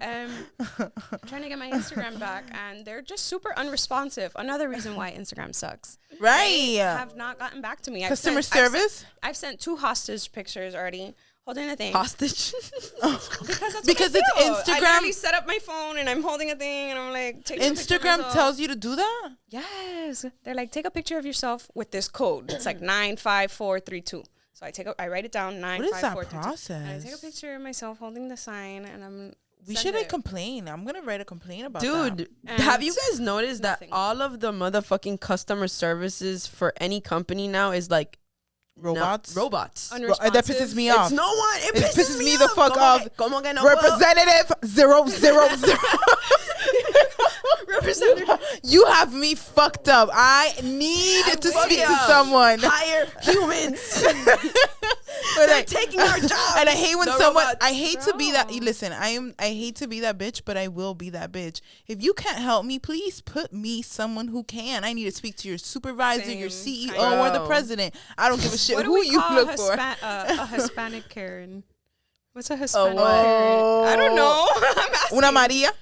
S3: to get my Instagram back, and they're just super unresponsive. Another reason why Instagram sucks.
S2: Right.
S3: They have not gotten back to me.
S2: Customer service?
S3: I've sent 2 hostage pictures already. Holding a thing.
S1: Hostage?
S3: because it's
S2: Instagram.
S3: I literally set up my phone and I'm holding a thing and I'm like, take
S2: Instagram tells you to do that?
S3: Yes. They're like, take a picture of yourself with this code. It's like 95432. So I write it down, 95432.
S2: What is that process?
S3: And I take a picture of myself holding the sign and
S2: we should complain. I'm going to write a complaint about
S1: that. Dude, have you guys noticed that all of the motherfucking customer services for any company now is like
S2: robots?
S1: Robots.
S2: That pisses me off.
S1: It's no one. It pisses me
S2: the fuck off. Representative 000. Representative. You have me fucked up. I need to speak to someone.
S1: Hire humans.
S2: But
S1: they're taking our jobs.
S2: And I hate when someone. I hate to be that. Listen, I hate to be that bitch, but I will be that bitch. If you can't help me, please put me someone who can. I need to speak to your supervisor, your CEO, or the president. I don't give a shit who you look for.
S3: A Hispanic Karen. What's a Hispanic Karen? I don't know. I'm asking.
S2: Una Maria.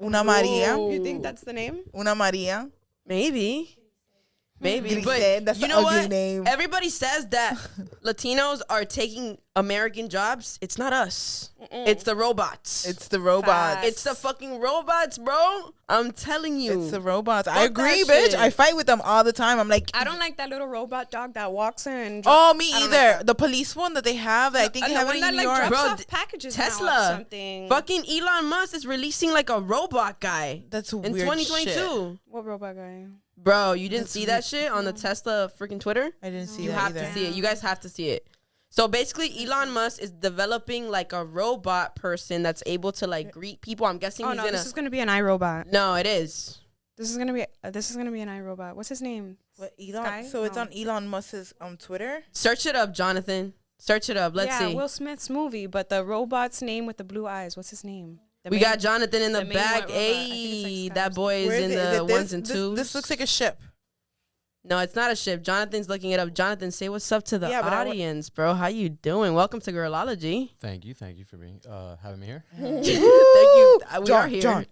S2: Una Maria.
S3: You think that's the name?
S2: Una Maria.
S1: Maybe, but
S2: that's
S1: you know what?
S2: Name.
S1: Everybody says that Latinos are taking American jobs. It's not us. It's the robots.
S2: It's the robots.
S1: It's the fucking robots, bro. I'm telling you.
S2: It's the robots. I agree, bitch. I fight with them all the time. I'm like,
S3: I don't like that little robot dog that walks in.
S2: Me either. Like the police one that they have, I think they have it in New York.
S3: Drops off packages
S1: Tesla.
S3: Something.
S1: Fucking Elon Musk is releasing like a robot guy.
S2: That's weird
S1: in 2022.
S2: Shit.
S3: What robot guy?
S1: Bro, you didn't see that shit on the Tesla freaking Twitter?
S2: I didn't see
S1: that. You
S2: have
S1: to see it. You guys have to see it. So basically, Elon Musk is developing like a robot person that's able to like greet people. I'm guessing
S3: this is gonna be an iRobot.
S1: No, it is.
S3: This is gonna be an iRobot. What's his name?
S2: What, Elon? Sky? So it's on Elon Musk's Twitter.
S1: Search it up, Jonathan. Search it up. Let's see.
S3: Yeah, Will Smith's movie, but the robot's name with the blue eyes. What's his name?
S1: We got Jonathan in the back. Hey, that boy is in the ones and twos.
S2: This looks like a ship.
S1: No, it's not a ship. Jonathan's looking it up. Jonathan, say what's up to the audience, bro. How you doing? Welcome to Girlology.
S4: Thank you for having me here.
S1: Thank you. We are here.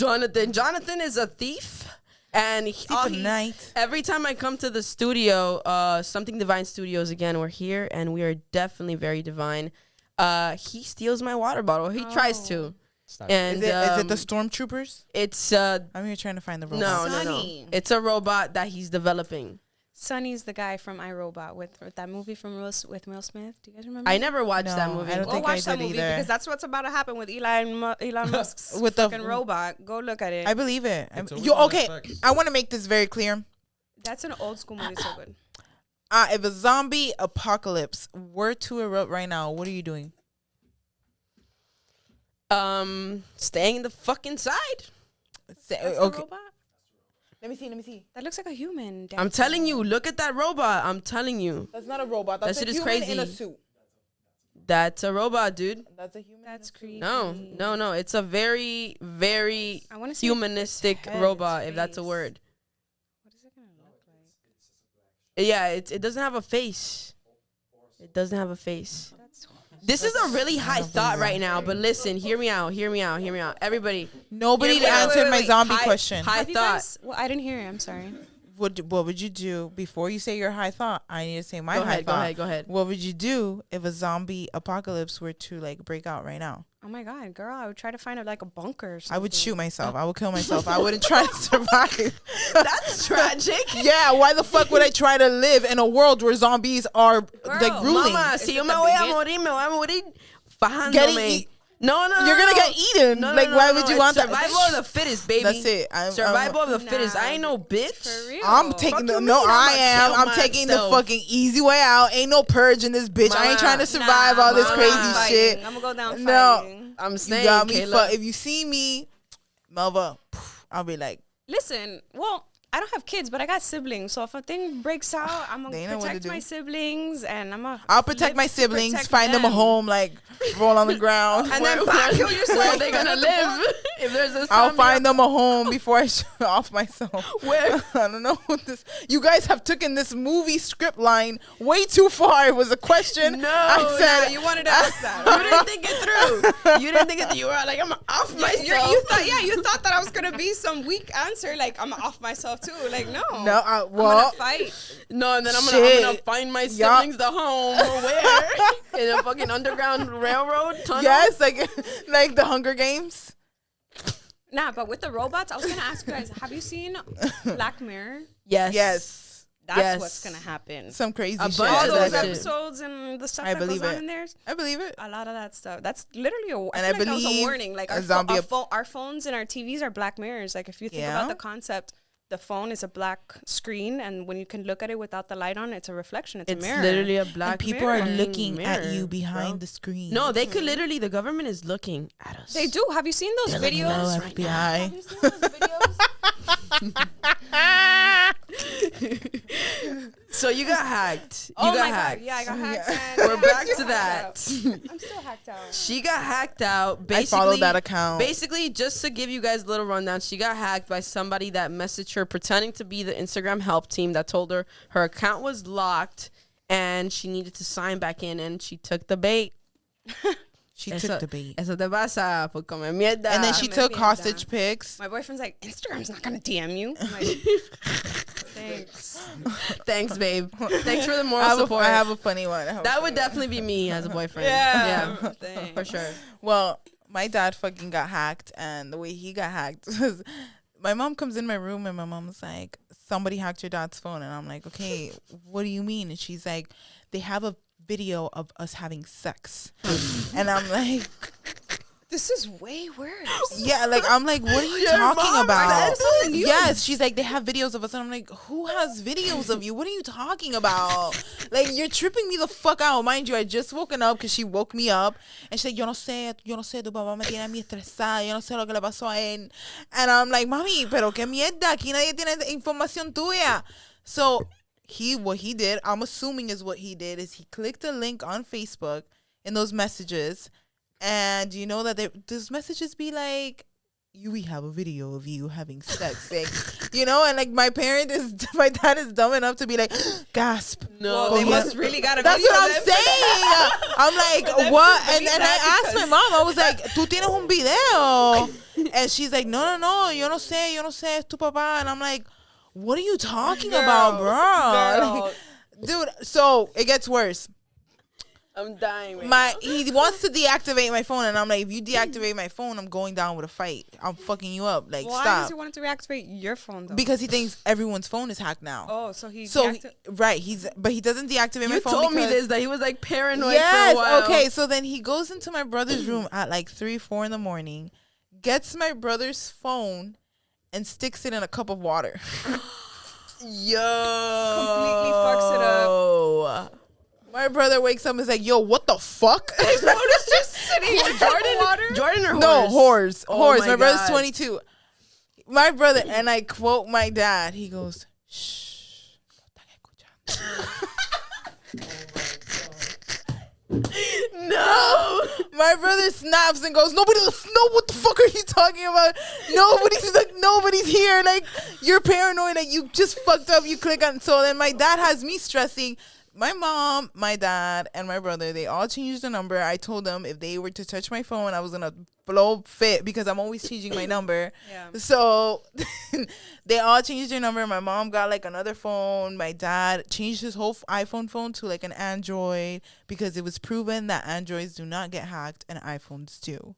S1: Jonathan is a thief. And every time I come to the studio, Something Divine Studios again, we're here and we are definitely very divine. He steals my water bottle. He tries to. And
S2: is it the stormtroopers?
S1: It's
S2: I'm here trying to find the robot.
S1: no. It's a robot that he's developing.
S3: Sonny's the guy from iRobot with that movie from with Will Smith. Do you guys remember?
S1: I never watched that
S2: No,
S1: movie.
S2: I don't
S3: Go
S2: think
S3: watch that
S2: did
S3: movie
S2: either.
S3: because that's what's about to happen with Elon Musk's
S2: With the
S3: fucking robot. Go look at it.
S2: I believe it.
S4: It's always
S2: You
S4: on
S2: okay?
S4: FX.
S2: I want to make this very clear.
S3: That's an old school movie. So good.
S2: If a zombie apocalypse were to erupt right now, what are you doing?
S1: Staying in the fucking side.
S3: That's the
S2: Okay.
S3: robot.
S2: Let me see.
S3: That looks like a human.
S1: I'm telling you, look at that robot. I'm telling you.
S2: That's not a robot.
S1: That
S2: That's
S1: shit
S2: a
S1: is
S2: human
S1: crazy.
S2: in a suit.
S1: That's a robot, dude.
S2: That's a human.
S3: That's creepy.
S1: No. It's a very, very
S3: I want to see
S1: humanistic
S3: its head,
S1: robot,
S3: its
S1: if that's a
S3: face.
S1: word.
S3: What is it gonna look like?
S1: Yeah, it doesn't have a face. It doesn't have a face.
S3: That's
S1: This is a really high thought right now, but listen, hear me out. Everybody.
S2: Nobody
S1: Wait,
S2: answered my
S3: wait.
S2: zombie
S1: High-
S2: question.
S1: high
S3: Have you
S1: thought.
S3: guys? Well, I didn't hear it. I'm sorry.
S2: What would you do before you say your high thought? I need to say my high thought.
S1: Go ahead.
S2: What would you do if a zombie apocalypse were to break out right now?
S3: Oh my god, girl! I would try to find a bunker. Or something.
S2: I would shoot myself. I would kill myself. I wouldn't try to survive.
S1: That's tragic.
S2: Yeah, why the fuck would I try to live in a world where zombies are ruling?
S1: Mama, si yo me voy a morir fajándome.
S2: Getting eat-
S1: No.
S2: You're gonna get eaten.
S1: No,
S2: Why would you want that?
S1: Survival of the fittest, baby.
S2: That's it.
S1: Survival of the fittest. I ain't no
S3: For
S1: bitch.
S3: real.
S2: I'm taking
S1: Fuck
S2: the
S1: you
S2: no.
S1: mean?
S2: I
S1: I'ma
S2: am.
S1: kill
S2: I'm taking the
S1: myself.
S2: fucking easy way out. Ain't no purge in this bitch. I ain't
S1: Mama.
S2: trying to survive all this
S1: Mama.
S2: crazy shit.
S3: I'm gonna go down
S2: No.
S3: fighting.
S1: I'm
S2: You
S1: saying,
S2: got me.
S1: Kayla.
S2: If you see me, Melva, I'll be like,
S3: Listen, well, I don't have kids, but I got siblings. So if a thing breaks out, I'm
S2: They
S3: gonna
S2: know what to
S3: protect
S2: do.
S3: my siblings, and
S2: I'll protect my siblings, find them a home, roll on the ground.
S3: and then kill yourself.
S1: Where are they gonna live? If there's a
S2: I'll
S1: zombie
S2: find them a home before I show off myself.
S1: Where?
S2: I don't know what this. You guys have taken this movie script line way too far. It was a question.
S1: No,
S2: I said
S3: you wanted to ask that.
S1: You didn't think it through. You didn't think it through. You were like, I'm off myself.
S3: You thought that I was gonna be some weak answer, like I'm off myself too. Like no,
S2: no.
S3: I'm
S2: Well,
S3: gonna fight.
S1: No, and then I'm
S2: Shit.
S1: gonna find my
S2: Yup.
S1: siblings the home. Where? In a fucking underground railroad tunnel?
S2: yes, like the Hunger Games.
S3: Nah, but with the robots, I was gonna ask you guys: have you seen Black Mirror?
S1: Yes.
S2: Yes,
S3: That's
S1: Yes.
S3: what's gonna happen.
S2: some crazy
S1: A
S2: shit.
S1: bunch
S3: All
S1: of
S3: those
S1: that shit.
S3: episodes and the stuff
S2: I
S3: that goes
S2: believe
S3: on
S2: it.
S3: in there.
S2: I believe it.
S3: A lot of that stuff. That's literally a.
S2: And
S3: I
S2: I
S3: feel like that was a
S2: believe
S3: warning. Like
S2: a
S3: our,
S2: zombie
S3: our phones and our TVs are black mirrors. Like if you think about the concept, the phone is a black screen, and when you can look at it without the light on, it's a reflection. It's a
S1: It's
S3: mirror.
S1: literally a
S2: And
S1: black
S2: people are
S1: fucking
S2: looking at
S1: mirror,
S2: you behind
S1: bro.
S2: the screen.
S1: No, they could literally, the government is looking at us.
S3: They do. Have you seen those
S2: They're like,
S3: videos?
S2: "No, FBI."
S3: Have you seen those videos?
S1: So you got hacked. You
S3: Oh
S1: got
S3: my
S1: hacked.
S3: god! Yeah, I got hacked.
S2: Yeah.
S3: and
S1: We're
S3: I'm
S1: back
S3: still
S1: to
S3: hacked
S1: that.
S3: out. I'm still hacked out.
S1: She got hacked out.
S2: I
S1: Basically,
S2: followed that account.
S1: Basically, just to give you guys a little rundown, she got hacked by somebody that messaged her pretending to be the Instagram help team that told her her account was locked and she needed to sign back in, and she took the bait.
S2: She took the bait.
S1: Eso te pasa por comer mierda.
S2: And then she
S3: me
S2: took
S3: mierda.
S2: hostage pics.
S3: My boyfriend's like, Instagram's not gonna DM you. I'm like, thanks.
S1: Thanks, babe. Thanks for the moral
S2: I have,
S1: support.
S2: I have a funny one.
S1: That would definitely be me as a boyfriend.
S3: Yeah.
S1: Yeah,
S3: Thanks.
S1: for sure.
S2: Well, my dad fucking got hacked, and the way he got hacked was my mom comes in my room, and my mom's like, somebody hacked your dad's phone. And I'm like, okay, what do you mean? And she's like, they have a video of us having sex. And I'm like,
S3: This is way worse.
S2: yeah, I'm like, what are you
S1: Your
S2: talking
S1: mom
S2: about?
S1: said this?
S2: Yes, she's like, they have videos of us, and I'm like, who has videos of you? What are you talking about? Like, you're tripping me the fuck out. Mind you, I just woken up because she woke me up, and she's like, yo no sé, tu papá me tiene a mí estresada, yo no sé lo que le pasó a él. And I'm like, mami, pero qué mierda, aquí nadie tiene información tuya. So what he did, I'm assuming is what he did, is he clicked a link on Facebook in those messages. And you know that those messages be like, we have a video of you having sex, and my dad is dumb enough to be like, gasp.
S1: No,
S3: Well, they
S2: yeah.
S3: must really got a
S2: That's
S3: video
S2: what I'm
S3: then.
S2: saying. I'm like, what? And I asked my mom, I was like, ¿tú tienes un video? And she's like, no, yo no sé, es tu papá. And I'm like, what are you talking about, bro?
S3: Girl.
S2: Like, dude, so it gets worse.
S1: I'm dying.
S2: He wants to deactivate my phone, and I'm like, if you deactivate my phone, I'm going down with a fight. I'm fucking you up. Like,
S3: Why
S2: stop.
S3: does he want to reactivate your phone though?
S2: Because he thinks everyone's phone is hacked now.
S3: Oh, so he
S2: right. But he doesn't deactivate my phone.
S1: You told me this, that he was like paranoid
S2: yes,
S1: for a while.
S2: okay. So then he goes into my brother's room at like 3-4 in the morning, gets my brother's phone, and sticks it in a cup of water.
S1: Yo.
S3: Completely fucks it up.
S2: My brother wakes up and is like, yo, what the fuck?
S3: His phone is just sitting in
S1: Jordan or
S2: No,
S1: horse?
S2: Horse.
S1: Oh
S2: my brother's
S1: God.
S2: 22. My brother, and I quote my dad, he goes, shh.
S1: No.
S2: My brother snaps and goes, nobody know what the fuck are you talking about? Nobody's here. Like, you're paranoid. Like, you just fucked up. You click on. So then my dad has me stressing. My mom, my dad, and my brother, they all changed the number. I told them if they were to touch my phone, I was going to blow fit because I'm always changing my number.
S3: Yeah.
S2: So they all changed their number. My mom got like another phone. My dad changed his whole iPhone phone to like an Android because it was proven that Androids do not get hacked and iPhones do.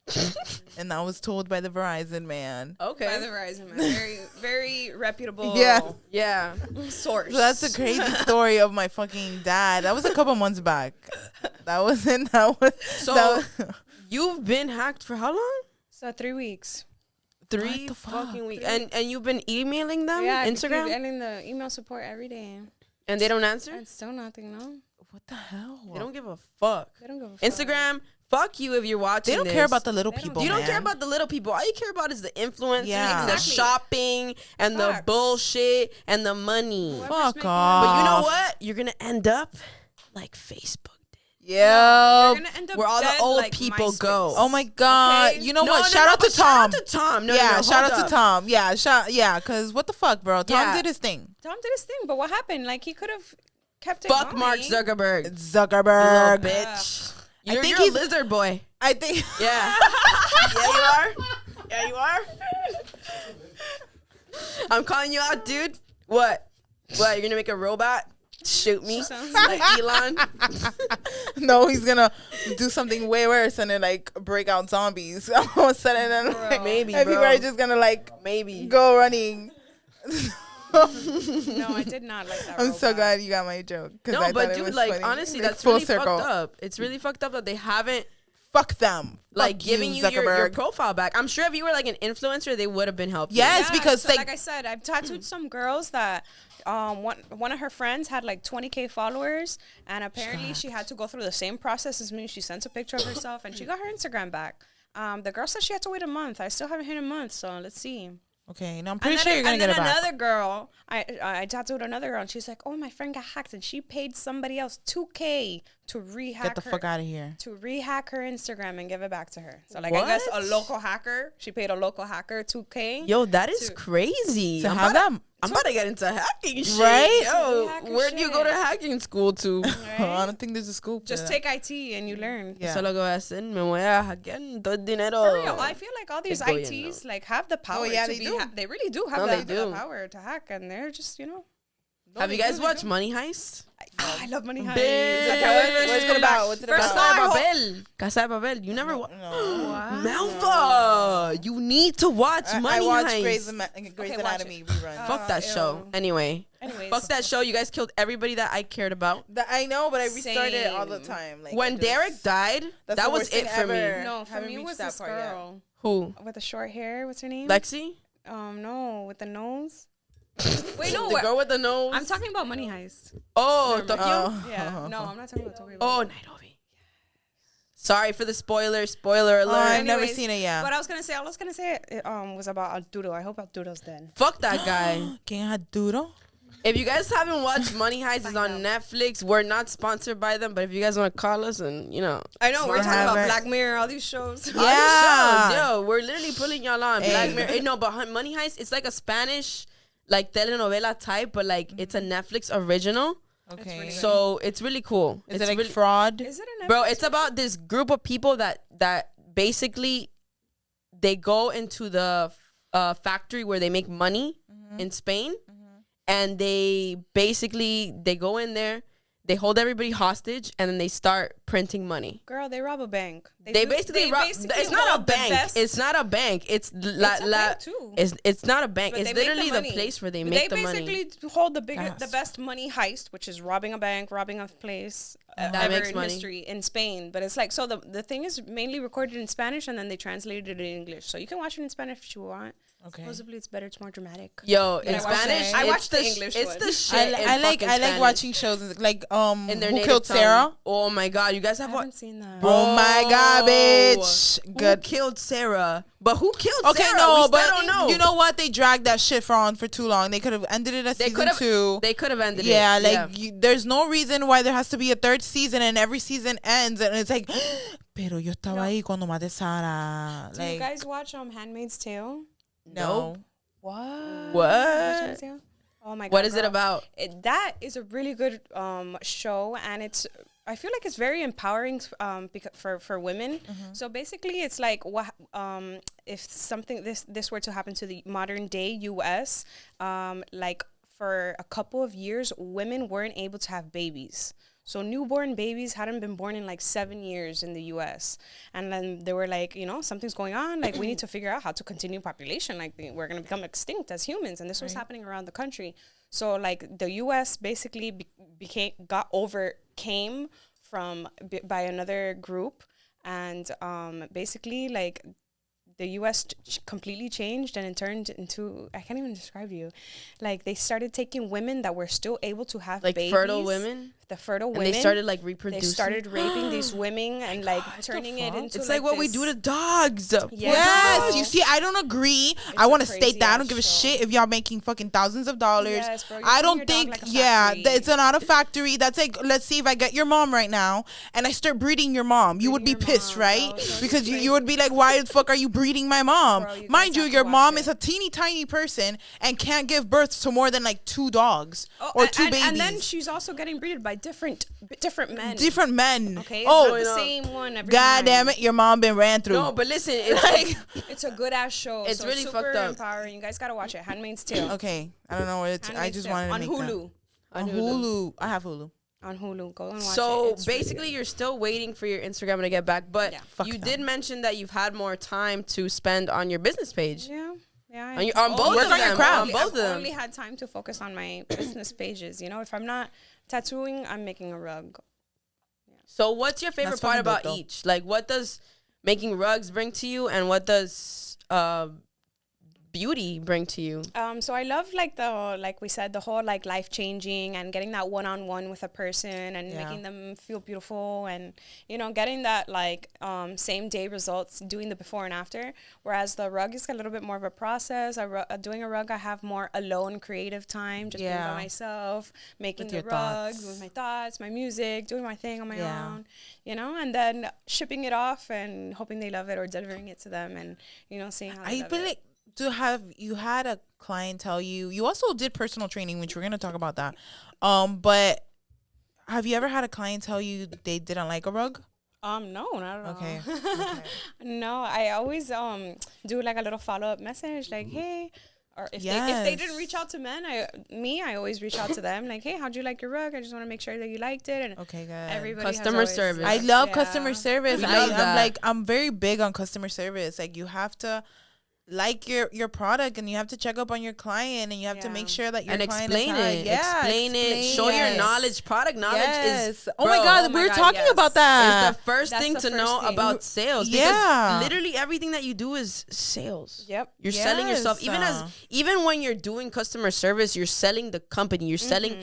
S2: And that was told by the Verizon man.
S1: Okay.
S3: By the Verizon man. Very, very reputable
S1: Yeah.
S3: source.
S2: So that's a crazy story of my fucking dad. That was a couple months back.
S1: So you've been hacked for how long?
S3: So 3 weeks.
S1: 3 fucking weeks. And you've been emailing them?
S3: Yeah,
S1: Instagram?
S3: getting the email support every day.
S1: And they don't answer?
S3: And still nothing, no.
S2: What the hell?
S1: They don't give a fuck.
S3: They don't give a fuck.
S1: Instagram, fuck you if you're watching
S2: They don't care about the little people.
S1: You don't
S2: man.
S1: care about the little people. All you care about is the influencers,
S2: Yeah.
S1: and the
S3: Exactly.
S1: shopping, and the
S3: Facts.
S1: bullshit, and the money.
S3: Whoever's
S2: Fuck
S3: making
S2: off.
S1: But you know what? You're going to end up like Facebook did.
S2: Yeah.
S3: You're gonna end up
S1: Where all the
S3: dead
S1: old
S3: like
S1: people
S3: MySpace.
S1: go.
S2: Oh my God.
S3: Okay.
S2: You know what? Shout out to Tom.
S1: Shout out to Tom. No,
S2: yeah,
S1: no,
S2: shout
S1: hold
S2: out
S1: up.
S2: to Tom. Yeah, because what the fuck, bro? Tom
S1: Yeah.
S2: did his thing.
S3: Tom did his thing, but what happened? Like, he could have kept it
S1: Fuck
S3: going.
S1: Mark Zuckerberg. You
S2: Zuckerberg.
S1: little bitch.
S2: I
S1: You're,
S2: think
S1: you're a
S2: he's-
S1: lizard boy.
S2: I think.
S1: Yeah. Yeah, you are. Yeah, you are. I'm calling you out, dude. What? You're going to make a robot? Shoot me
S3: Sounds
S1: like Elon.
S2: No, he's gonna do something way worse and then like break out zombies. All of a sudden, and like,
S1: Maybe,
S2: and people
S1: bro.
S2: are just gonna like
S1: Maybe.
S2: go running.
S3: No, I did not like that.
S2: I'm so
S3: robot.
S2: glad you got my joke.
S1: No,
S2: I
S1: but
S2: thought it
S1: dude,
S2: was
S1: like,
S2: funny.
S1: honestly,
S2: Like,
S1: that's
S2: full
S1: really
S2: circle.
S1: fucked up. It's really fucked up that they haven't
S2: Fuck them.
S1: like
S2: Fuck
S1: giving you your
S2: Zuckerberg.
S1: profile back. I'm sure if you were like an influencer, they would have been helping.
S2: Yes,
S3: Yeah,
S2: because
S3: so
S2: like
S3: like I said, I've tattooed some girls that one of her friends had like 20K followers, and apparently she had to go through the same process as me. She sent a picture of herself and she got her Instagram back. The girl said she had to wait a month. I still haven't hit a month, so let's see.
S2: okay, now I'm pretty sure you're gonna get it back.
S3: Another girl, I tattooed another girl, and she's like, "Oh, my friend got hacked, and she paid somebody else 2K to rehack
S2: Get the fuck out of here.
S3: to rehack her Instagram and give it back to her." So like, I guess a
S1: What?
S3: local hacker, she paid a local hacker 2K.
S1: Yo, that is
S3: To-
S1: crazy.
S2: To
S1: I'm
S2: have
S1: about to-
S2: them.
S1: I'm about to get into hacking shit.
S2: Right?
S1: Yo,
S3: Hacker
S1: where do you go to
S3: shit.
S1: hacking school to?
S2: I don't think there's a scoop. for
S3: Just
S2: that.
S3: take IT and you learn.
S2: Yeah.
S1: Solo voy a hacer, me voy a hackear todo el dinero.
S3: For real, I feel like all these
S1: El gobierno.
S3: ITs like have the power.
S2: yeah,
S3: to
S2: they
S3: be
S2: do.
S3: they really do have
S1: No,
S3: the,
S1: they
S3: the
S1: do.
S3: power to hack, and they're just
S1: Have you guys watched Money Heist?
S3: I love Money Heist.
S1: Bitch.
S2: What's it about? What's it
S3: First
S2: about?
S3: of all, I hope-
S1: Papel. Casa de Papel. You never watched.
S2: No.
S1: Melva, you need to watch
S2: I
S1: Money
S2: watched
S1: Heist.
S2: Grey's
S3: watch
S2: Anatomy rerun.
S1: Fuck that show.
S3: ew.
S1: Anyway.
S3: Anyways.
S1: Fuck that show. You guys killed everybody that I cared about.
S2: I know, but I restarted it all the
S3: Same.
S2: time. Like,
S1: When
S2: I just-
S1: Derek died,
S2: That's
S1: that
S2: the
S1: was
S2: worst thing
S1: it for me.
S2: ever.
S3: No, for
S2: Haven't
S3: me
S2: reached
S3: was
S2: that
S3: this
S2: part yet.
S3: girl
S1: Who?
S3: with the short hair. What's her name?
S1: Lexi?
S3: No, with the nose. Wait, no.
S1: The girl with the nose?
S3: I'm talking about Money Heist.
S1: Oh,
S3: Never
S1: Tokyo?
S3: mind. Yeah. No, I'm not talking about Tokyo.
S1: Oh, Nairobi. Sorry for the spoiler. Spoiler alert.
S2: I've never
S3: Anyways,
S2: seen it yet.
S3: What I was gonna say was about Arturo. I hope Arturo's dead.
S1: Fuck that guy.
S2: King Haduro?
S1: If you guys haven't watched Money Heist, it's on Netflix. We're not sponsored by them, but if you guys want to call us and, you know.
S3: I know we're
S2: I
S3: talking about
S2: haven't.
S3: Black Mirror, all these shows.
S1: all these
S2: Yeah.
S1: shows, yo, we're literally pulling y'all on.
S2: Hey.
S1: Black Mirror. No, but Money Heist, it's like a Spanish, like, telenovela type, but, like, it's a Netflix original.
S2: Okay.
S3: really
S1: So it's really cool.
S2: Is
S1: It's
S2: it like
S1: really,
S2: fraud?
S3: Is it a
S1: bro, it's about this group of people that basically they go into the factory where they make money in Spain, and they go in there, They hold everybody hostage, and then they start printing money.
S3: Girl, they rob a bank.
S1: They basically rob. It's not a bank. It's not a bank. It's
S3: bank too.
S1: It's not a bank.
S3: But
S1: it's literally the place where they make the money.
S3: They basically hold the best money heist, which is robbing a bank, robbing a place ever
S1: makes
S3: in
S1: money.
S3: history in Spain. But it's like, so the thing is mainly recorded in Spanish, and then they translated it in English. So you can watch it in Spanish if you want.
S2: Okay.
S3: Supposedly it's better. It's more dramatic.
S1: Yo, in Spanish,
S3: I watched the
S1: English.
S3: one.
S1: It's the shit.
S2: I like watching shows like
S1: in their
S2: Who
S1: native
S2: Killed
S1: tongue.
S2: Sarah?
S1: Oh my god, you guys have
S3: I
S1: what?
S3: haven't seen that.
S2: Oh my god, bitch.
S1: Who
S2: Good.
S1: killed Sarah? But who killed
S2: Okay,
S1: Sarah?
S2: no,
S1: We
S2: but
S1: still don't know.
S2: you know what? They dragged that shit for too long. They could have ended it at season 2.
S1: They could have ended
S2: yeah,
S1: it.
S2: like there's no reason why there has to be a third season, and every season ends, and it's like, pero yo estaba ahí cuando maté Sara.
S3: Do you guys watch Handmaid's Tale?
S2: No.
S3: What? Oh my god.
S1: What is it about?
S3: That is a really good show, and I feel like it's very empowering for women. So basically, it's like what if something this were to happen to the modern day US, like for a couple of years, women weren't able to have babies. So newborn babies hadn't been born in like 7 years in the U.S. And then they were like, something's going on. Like, we need to figure out how to continue population. Like, we're going to become extinct as humans. And this was happening around the country. So, like, the U.S. basically overcame by another group. And basically, like, the U.S. completely changed, and it turned into, I can't even describe you. Like, they started taking women that were still able to have
S1: like
S3: babies.
S1: fertile women?
S3: The fertile
S1: and
S3: women.
S1: they started like reproducing.
S3: They started raping these women and like turning it into.
S1: It's like what we do to dogs.
S2: Yes, you see, I don't agree. I want to state that I don't give a shit if y'all making fucking thousands of dollars.
S3: Yes, bro,
S2: I don't think, it's not a factory. That's like, let's see if I get your mom right now and I start breeding your mom. You would be pissed, right? Because you would be like, why the fuck are you breeding my mom?
S3: Bro,
S2: Mind you, your mom is a teeny tiny person and can't give birth to more than like 2 dogs or 2 babies.
S3: And then she's also getting breeded by different men.
S2: Different men.
S3: Okay, it's not the same one every
S2: God
S3: time.
S2: damn it, your mom been ran through.
S1: No, but listen, it's like
S3: it's a good ass show.
S1: It's really
S3: super
S1: fucked up.
S3: empowering. You guys gotta watch it. Handmaid's Tale.
S2: Okay, I don't know what it's. I just wanted to
S3: on
S2: make
S3: Hulu.
S2: That. On Hulu. I have Hulu.
S3: On Hulu, go and watch it.
S1: So
S3: It's
S1: basically,
S3: really
S1: you're still waiting for your Instagram to get back, but you did mention that you've had more time to spend on your business page.
S3: Yeah.
S1: On both of them. On both of them.
S3: I've only had time to focus on my business pages. If I'm not tattooing, I'm making a rug.
S1: So what's your favorite part about each? Like, what does making rugs bring to you, and what does beauty bring to you?
S3: So I love like we said, the whole like life changing and getting that one-on-one with a person and making them feel beautiful, and getting that like same day results, doing the before and after. Whereas the rug is a little bit more of a process. Doing a rug, I have more alone creative time, just being by myself, making the rug with my thoughts, my music, doing my thing on my own, and then shipping it off and hoping they love it, or delivering it to them and seeing how they love it.
S2: To have you had a client tell you also did personal training, which we're going to talk about that, but have you ever had a client tell you they didn't like a rug?
S3: No, not at all.
S2: Okay.
S3: No, I always do like a little follow-up message like, hey, or if they didn't reach out to I always reach out to them like, hey, how'd you like your rug? I just want to make sure that you liked it. And
S2: okay, good.
S3: Everybody
S1: customer service.
S2: I love customer service. I'm very big on customer service. Like, you have to like your product, and you have to check up on your client, and you have to make sure that your client
S1: explain
S2: is
S1: explain it, show your knowledge. Product knowledge is
S2: oh my god, we're talking about that.
S1: It's the first thing to know about sales.
S2: Yeah,
S1: because literally everything that you do is sales.
S3: Yep,
S1: you're selling yourself. Even when you're doing customer service, you're selling the company. You're selling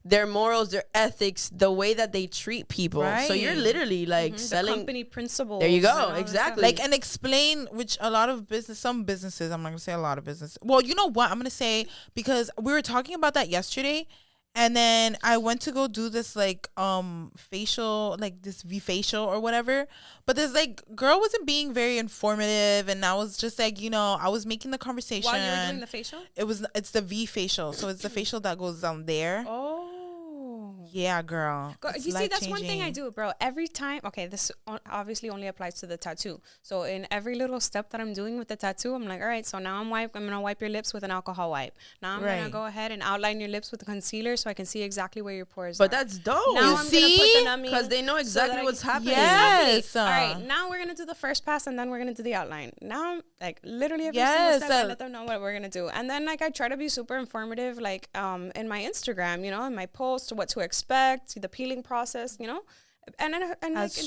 S1: their morals, their ethics, the way that they treat people. Right. So you're literally like selling
S3: the company principles.
S1: There you go. Exactly.
S2: Like, and explain, which a lot of some businesses, I'm not going to say a lot of businesses. Well, you know what? I'm going to say, because we were talking about that yesterday, and then I went to go do this like facial, like this V facial or whatever. But this like girl wasn't being very informative, and I was just like, I was making the conversation.
S3: While you were doing the facial?
S2: It's the V facial. So it's the facial that goes down there.
S3: Oh.
S2: Yeah, girl.
S3: You see, that's one thing I do, bro. Every time, okay, this obviously only applies to the tattoo. So in every little step that I'm doing with the tattoo, I'm like, all right, so now I'm gonna wipe your lips with an alcohol wipe. Now I'm gonna go ahead and outline your lips with a concealer so I can see exactly where your pores are.
S1: But that's dope.
S3: Now I'm gonna put the numbing
S1: because they know exactly what's happening.
S2: Yes.
S3: Exactly. All right, now we're gonna do the first pass and then we're gonna do the outline. Now, like literally every single step, I let them know what we're gonna do, and then like I try to be super informative, like in my Instagram, you know, in my posts, what to expect, see the peeling process, you know, and like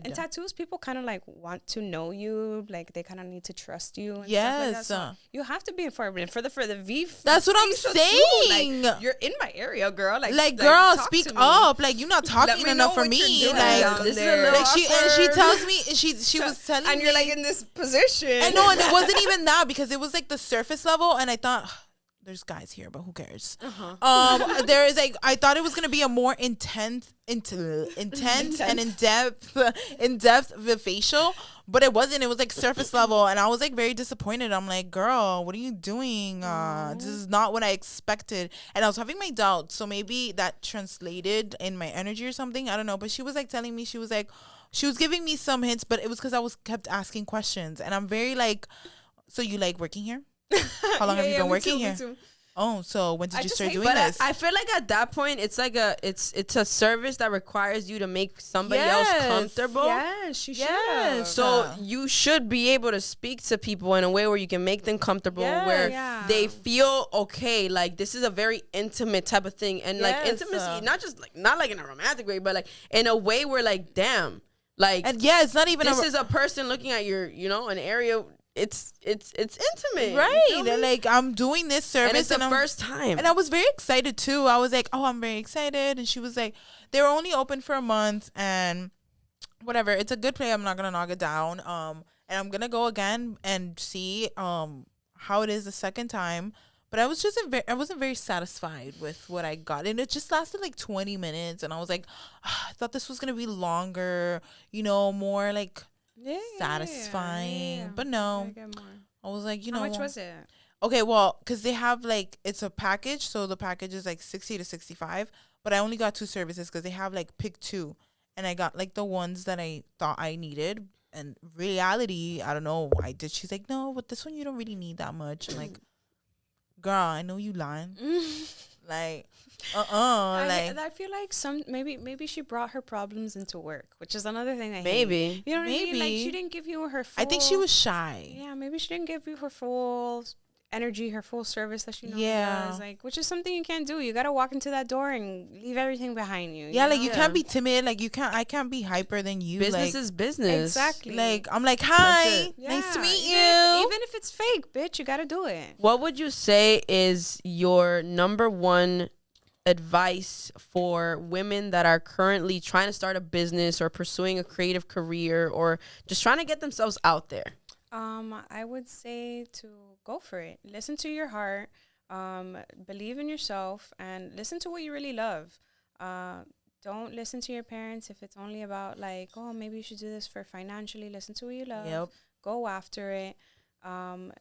S3: in tattoos, people kind of like want to know you, like they kind of need to trust you. And
S2: yes,
S3: stuff like that. So you have to be informative for the V.
S2: That's what I'm saying.
S3: Like, you're in my area, girl. Like
S2: girl, speak up. Like you're not talking enough for me. Like
S1: this is a little awkward.
S2: she tells me she was telling me,
S3: and you're like in this position.
S2: I know, and it wasn't even that because it was like the surface level, and I thought. There's guys here, but who cares? There is like I thought it was gonna be a more intense and in depth facial, but it wasn't. It was like surface level, and I was like very disappointed. I'm like, girl, what are you doing? This is not what I expected, and I was having my doubts. So maybe that translated in my energy or something. I don't know. But she was like telling me, she was giving me some hints, but it was because I was kept asking questions, and I'm very like, so you like working here? How long have you been working here? Oh, so when did you start doing this?
S1: I feel like at that point, it's like it's a service that requires you to make somebody else comfortable.
S3: Yes, she should.
S1: So you should be able to speak to people in a way where you can make them comfortable, where they feel okay. Like this is a very intimate type of thing, and like intimacy, not like in a romantic way, but like in a way where like, damn, like,
S2: and it's not even.
S1: This is a person looking at your, you know, an area. It's intimate,
S2: right? They're like, I'm doing this service,
S1: and it's the first time,
S2: and I was very excited too. I was like, oh, I'm very excited, and she was like, they were only open for a month, and whatever. It's a good play. I'm not gonna knock it down. And I'm gonna go again and see how it is the second time. But I wasn't very satisfied with what I got, and it just lasted like 20 minutes, and I was like, I thought this was gonna be longer, you know, more like. Satisfying, but no, I was like, you know,
S3: how much was it?
S2: Okay, well, because they have like, it's a package, so the package is like 60 to 65, but I only got 2 services because they have like pick 2, and I got like the ones that I thought I needed, and reality, I don't know, I did. She's like, no, but this one you don't really need that much. I'm like, girl, I know you lying. Like,
S3: I feel like maybe she brought her problems into work, which is another thing I hate. You know what I mean? Like she didn't give you her full,
S2: I think she was shy.
S3: Yeah, maybe she didn't give you her full energy, her full service that she normally does. Like, which is something you can't do. You gotta walk into that door and leave everything behind you.
S2: Yeah, like you can't be timid. Like I can't be hyper than you.
S1: Business
S2: like,
S1: is business.
S2: Exactly. Like I'm like, hi, nice to meet you.
S3: Even if it's fake, bitch, you gotta do it.
S1: What would you say is your number one advice for women that are currently trying to start a business or pursuing a creative career or just trying to get themselves out there?
S3: I would say to go for it. Listen to your heart. Believe in yourself and listen to what you really love. Don't listen to your parents if it's only about like, oh, maybe you should do this for financially. Listen to what you love.
S2: Yep.
S3: Go after it.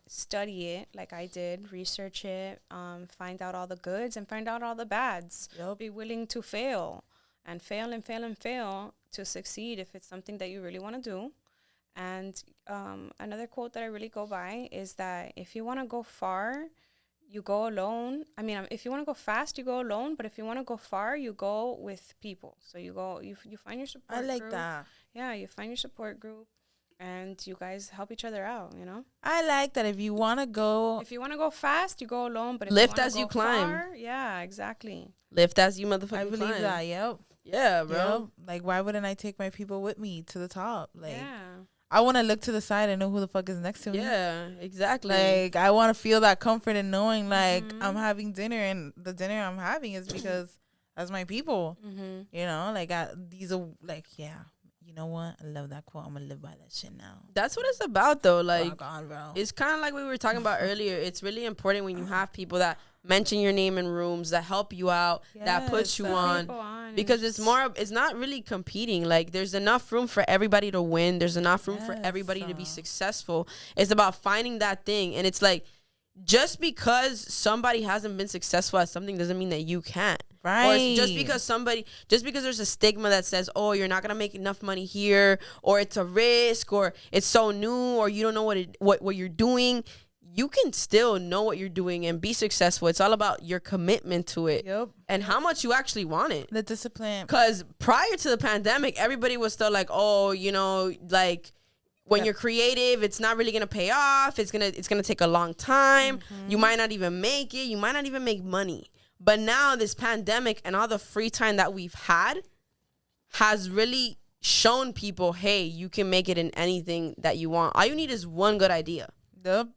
S3: Study it like I did, research it, find out all the goods and find out all the bads.
S2: Yep.
S3: Be willing to fail and fail and fail and fail to succeed if it's something that you really want to do. And another quote that I really go by is that if you want to go far, you go alone. I mean, if you want to go fast, you go alone. But if you want to go far, you go with people. So you find your support group.
S2: I like that.
S3: Yeah, you find your support group. And you guys help each other out, you know?
S2: I like that. If you want to go
S3: fast, you go alone. But if
S1: lift
S3: you
S1: as you climb.
S3: Far, yeah, exactly.
S1: Lift as you motherfucking climb.
S2: I believe that, yep.
S1: Yeah, bro.
S2: Yep. Like, why wouldn't I take my people with me to the top? Like,
S3: yeah.
S2: I want to look to the side and know who the fuck is next to me.
S1: Yeah, exactly.
S2: Like, I want to feel that comfort in knowing, like, I'm having dinner, and the dinner I'm having is because that's my people. You know, like, these are, like, yeah. You know what? I love that quote. I'm going to live by that shit now.
S1: That's what it's about, though. Like,
S2: God, bro.
S1: It's kind of like we were talking about earlier. It's really important when you have people that mention your name in rooms, that help you out, that puts you on. Because it's not really competing. Like, there's enough room for everybody to win. There's enough room for everybody to be successful. It's about finding that thing. And it's like, just because somebody hasn't been successful at something doesn't mean that you can't.
S2: Right.
S1: Or just because there's a stigma that says, oh, you're not gonna make enough money here, or it's a risk, or it's so new, or you don't know what you're doing. You can still know what you're doing and be successful. It's all about your commitment to it.
S2: Yep.
S1: And how much you actually want it.
S2: The discipline.
S1: Because prior to the pandemic, everybody was still like, oh, like when you're creative, it's not really gonna pay off. It's gonna take a long time. You might not even make it. You might not even make money. But now this pandemic and all the free time that we've had has really shown people, hey, you can make it in anything that you want. All you need is one good idea.
S2: Yep.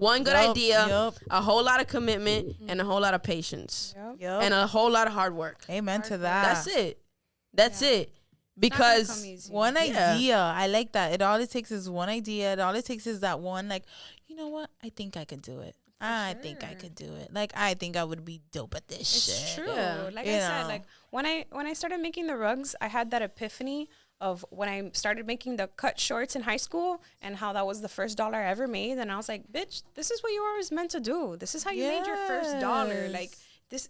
S1: One good idea, a whole lot of commitment, and a whole lot of patience.
S2: Yep.
S1: And a whole lot of hard work.
S2: Amen to that.
S1: That's it. Because
S2: one idea, I like that. All it takes is one idea. All it takes is that one, like, you know what? I think I could do it. I think I could do it. Like, I think I would be dope at this shit.
S3: It's true.
S1: Yeah.
S3: Like I said, like when I started making the rugs, I had that epiphany of when I started making the cut shorts in high school and how that was the first dollar I ever made. And I was like, bitch, this is what you were always meant to do. This is how you made your first dollar. Like this,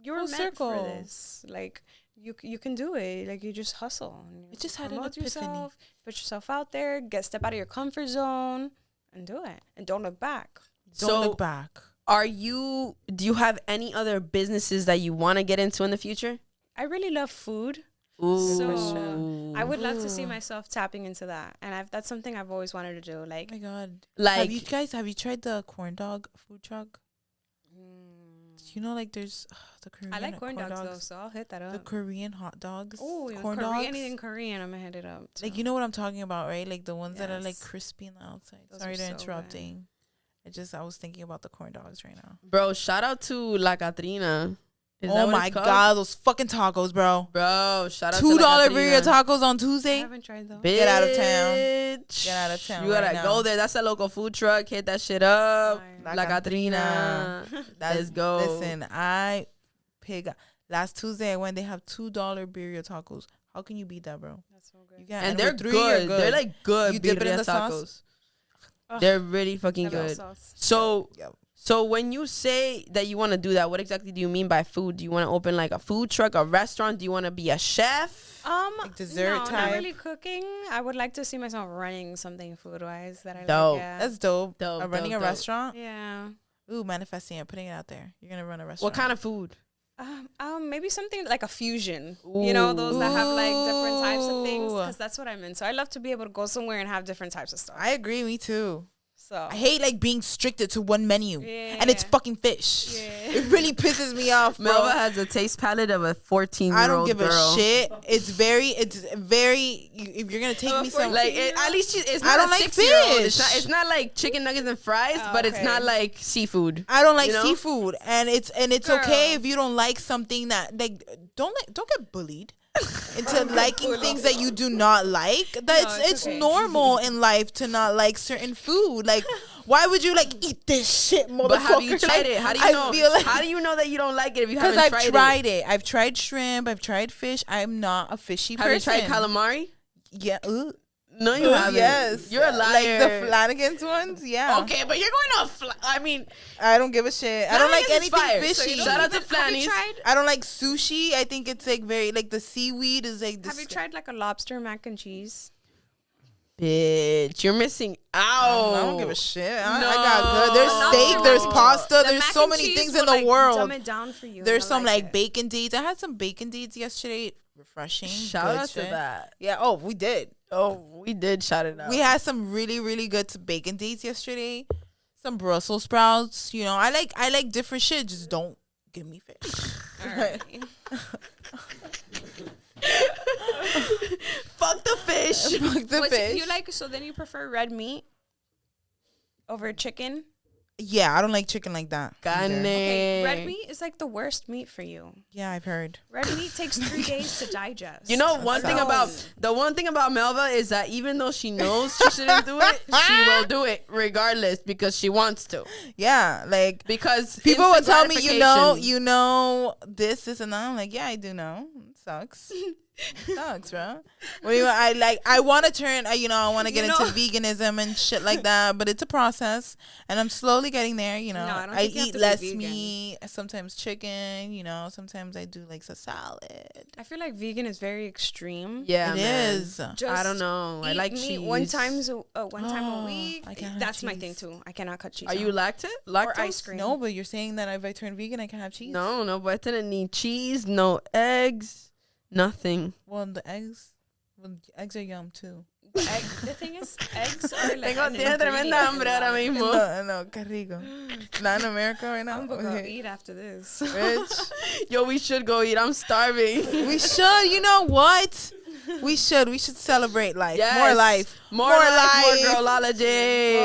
S3: you were meant for this. Like you can do it. Like you just hustle.
S2: It just had an epiphany.
S3: Yourself, put yourself out there, step out of your comfort zone and do it. And don't look back.
S2: Don't look back.
S1: Do you have any other businesses that you want to get into in the future?
S3: I really love food.
S1: Ooh.
S3: So I would love to see myself tapping into that. And that's something I've always wanted to do. Like,
S2: oh my God.
S1: Like,
S2: have you tried the corn dog food truck? You know, like there's the Korean.
S3: I like corn dogs though, so I'll hit that up.
S2: The Korean hot dogs.
S3: Oh,
S2: corn dogs.
S3: Anything Korean, I'm gonna hit it up.
S2: Like, you know what I'm talking about, right? Like the ones that are like crispy on the outside.
S3: Those
S2: Sorry
S3: are
S2: to
S3: so
S2: interrupting. I was thinking about the corn dogs right now.
S1: Bro, shout out to La Catrina.
S2: Oh my God, those fucking tacos, bro.
S1: Bro, shout out to
S2: $2
S1: La
S2: birria
S1: Catrina.
S2: tacos on Tuesday.
S3: I haven't tried those.
S2: Get out of town. Get out of town.
S1: You gotta
S2: right
S1: go
S2: now.
S1: there. That's a local food truck. Hit that shit up.
S3: Fine.
S1: La Catrina. Let's go.
S2: Listen, last Tuesday I went. They have $2 birria tacos. How can you beat that, bro?
S3: That's so good.
S2: You can't.
S1: And they're
S2: with 3,
S1: good.
S2: you're
S1: They're like good
S2: You dip it in
S1: birria
S2: the sauce?
S1: tacos.
S3: Ugh.
S1: They're really fucking good. So,
S2: Yep.
S1: so when you say that you want to do that, what exactly do you mean by food? Do you want to open like a food truck, a restaurant? Do you want to be a chef?
S2: Like dessert
S3: no,
S2: type?
S3: not really cooking. I would like to see myself running something food-wise that I
S1: Dope.
S3: like. Yeah.
S2: That's dope.
S1: Dope,
S2: Running
S1: dope,
S2: a
S1: dope.
S2: restaurant.
S3: Yeah.
S2: Ooh, manifesting it, putting it out there. You're gonna run a restaurant.
S1: What kind of food?
S3: Maybe something like a fusion. You know, those that have like different types of things.
S2: Ooh.
S3: Because that's what I'm in. So I love to be able to go somewhere and have different types of stuff.
S2: I agree. Me too.
S3: So
S2: I hate like being stricted to one menu,
S3: Yeah.
S2: and it's fucking fish.
S3: Yeah.
S2: It really pisses me off, bro.
S1: Melva has a taste palette of a 14-year-old
S2: I don't give
S1: girl.
S2: a shit. It's very. If you're gonna take me somewhere,
S1: Like at least it's
S2: I
S1: not
S2: don't
S1: a
S2: like
S1: 6-year-old.
S2: fish.
S1: It's not like chicken nuggets and fries,
S3: Oh,
S1: but it's
S3: okay.
S1: not like seafood.
S2: I don't like
S1: You know?
S2: seafood, and it's
S3: Girl.
S2: okay if you don't like something that like don't get bullied into liking things that you do not like. That's
S3: it's
S2: it's
S3: okay.
S2: normal in life to not like certain food. Like, why would you like eat this shit, motherfucker?
S1: But have you tried
S2: Like,
S1: it? How do you
S2: I
S1: know?
S2: feel like,
S1: How do you know that you don't like it if you
S2: because
S1: haven't
S2: I've
S1: tried it?
S2: tried it. I've tried shrimp. I've tried fish. I'm not a fishy
S1: Have you
S2: person.
S1: tried calamari?
S2: Yeah.
S1: No, you haven't.
S2: Yes.
S1: You're a liar.
S2: Like the Flanagan's ones. Yeah.
S1: Okay, but you're going to. I mean,
S2: I don't give a shit. I don't like
S1: Flanagan's is
S2: anything
S1: fire.
S2: fishy.
S1: Shout out to
S3: Have you
S1: Flannies.
S3: tried?
S2: I don't like sushi. I think it's like very like the seaweed is like.
S3: Have you tried like a lobster mac and cheese?
S1: Bitch, you're missing out.
S2: I don't give a shit. I
S1: No.
S2: got good. There's
S3: Lobster
S2: steak. There's
S3: mac and
S2: pasta.
S3: The
S2: There's
S3: mac
S2: so
S3: and
S2: many
S3: cheese
S2: things
S3: will,
S2: in the
S3: like,
S2: world.
S3: Dumb it down for you.
S2: There's
S3: and
S2: some like
S3: it.
S2: bacon deeds. I had some bacon deeds yesterday. Refreshing.
S1: Shout
S2: good
S1: out to
S2: shit.
S1: that.
S2: Yeah. Oh, we did.
S1: Oh, we did shout it out.
S2: We had some really, really good bacon deeds yesterday. Some Brussels sprouts. You know, I like different shit. Just don't give me fish.
S3: Alright.
S1: Fuck the fish.
S2: Fuck the fish.
S3: You like? So then you prefer red meat over chicken?
S2: Yeah, I don't like chicken like that. either.
S3: Okay, red meat is like the worst meat for you.
S2: Yeah, I've heard.
S3: Red meat takes 3 days to digest.
S1: You know, one thing about Melva is that even though she knows she shouldn't do it, she will do it regardless because she wants to.
S2: Yeah, like
S1: Because
S2: people would
S1: instant
S2: tell me,
S1: gratification-
S2: you know this, and that. I'm like, yeah, I do know. It sucks. Sucks, bro. What do you want? I want to turn. I want to get into veganism and shit like that. But it's a process, and I'm slowly getting there.
S3: No, I don't
S2: I
S3: think you have
S2: eat
S3: to be
S2: less
S3: vegan.
S2: meat. Sometimes chicken. Sometimes I do like a salad.
S3: I feel like vegan is very extreme.
S1: Yeah,
S2: It
S1: man.
S2: is.
S1: I don't know. I like
S3: meat
S1: cheese.
S3: one time a week.
S2: I can't have
S3: That's my
S2: cheese.
S3: thing too. I cannot cut cheese.
S1: Are you
S3: out.
S1: lactose?
S3: Or ice cream?
S2: No, but you're saying that if I turn vegan, I can have cheese.
S1: No, but I didn't need cheese, no eggs, nothing.
S2: Well, the eggs are yum too.
S3: The thing is, eggs are like.
S1: Tengo tiene tremenda hambre ahora mismo.
S2: No, qué rico. Not in America right now.
S3: I'm gonna go eat after this.
S2: Bitch.
S1: Yo, we should go eat. I'm starving.
S2: We should. You know what? We should celebrate life.
S1: Yes.
S2: More life.
S1: More life. More girlology.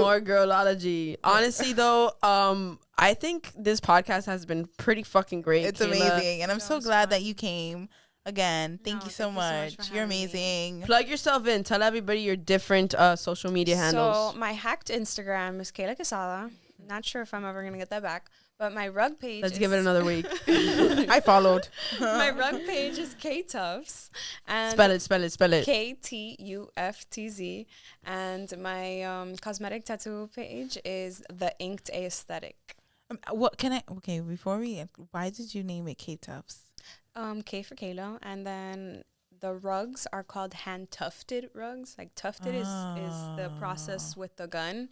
S1: More girlology. Honestly, though, I think this podcast has been pretty fucking great.
S2: It's
S1: Kayla.
S2: amazing, and I'm so glad that you came again. Thank you so
S3: much
S2: much.
S3: for
S2: You're
S3: having me.
S2: amazing.
S1: Plug yourself in. Tell everybody your different social media handles.
S3: So my hacked Instagram is Kayla Quesada. Not sure if I'm ever gonna get that back, but my rug page.
S1: Let's give it another week.
S2: I followed.
S3: My rug page is KTUFTZ and
S1: Spell it.
S3: KTUFTZ, and my cosmetic tattoo page is the Inked Aesthetic.
S2: What can I? Okay, why did you name it K-Tufts?
S3: K for Kayla, and then the rugs are called hand tufted rugs. Like tufted is the process with the gun.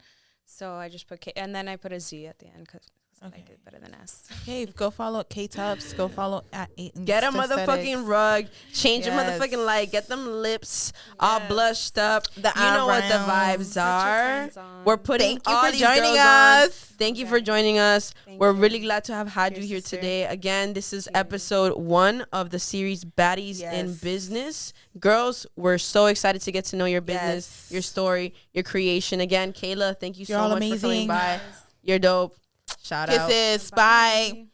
S3: So I just put K, and then I put a Z at the end because I like it better than S.
S2: Okay, go follow K-Tufts. Go follow at
S1: Get a motherfucking rug. Change your
S2: Yes.
S1: motherfucking light. Get them lips all blushed up.
S2: The
S1: You know what the
S2: eyebrows.
S1: vibes are. We're putting
S2: Thank you
S1: all
S2: for
S1: these
S2: joining
S1: girls on.
S2: us.
S1: Thank you for joining us.
S3: Thank
S1: We're
S3: you.
S1: really glad to have had
S3: Your
S1: you here
S3: sister.
S1: today. Again, this is episode 1 of the series Baddies in
S2: Yes.
S1: Business. Girls, we're so excited to get to know your business,
S2: Yes.
S1: your story, your creation. Again, Kayla, thank you
S2: You're
S1: so
S2: all
S1: much for coming
S2: amazing.
S1: by. You're dope. Shout out.
S2: Kisses. Bye.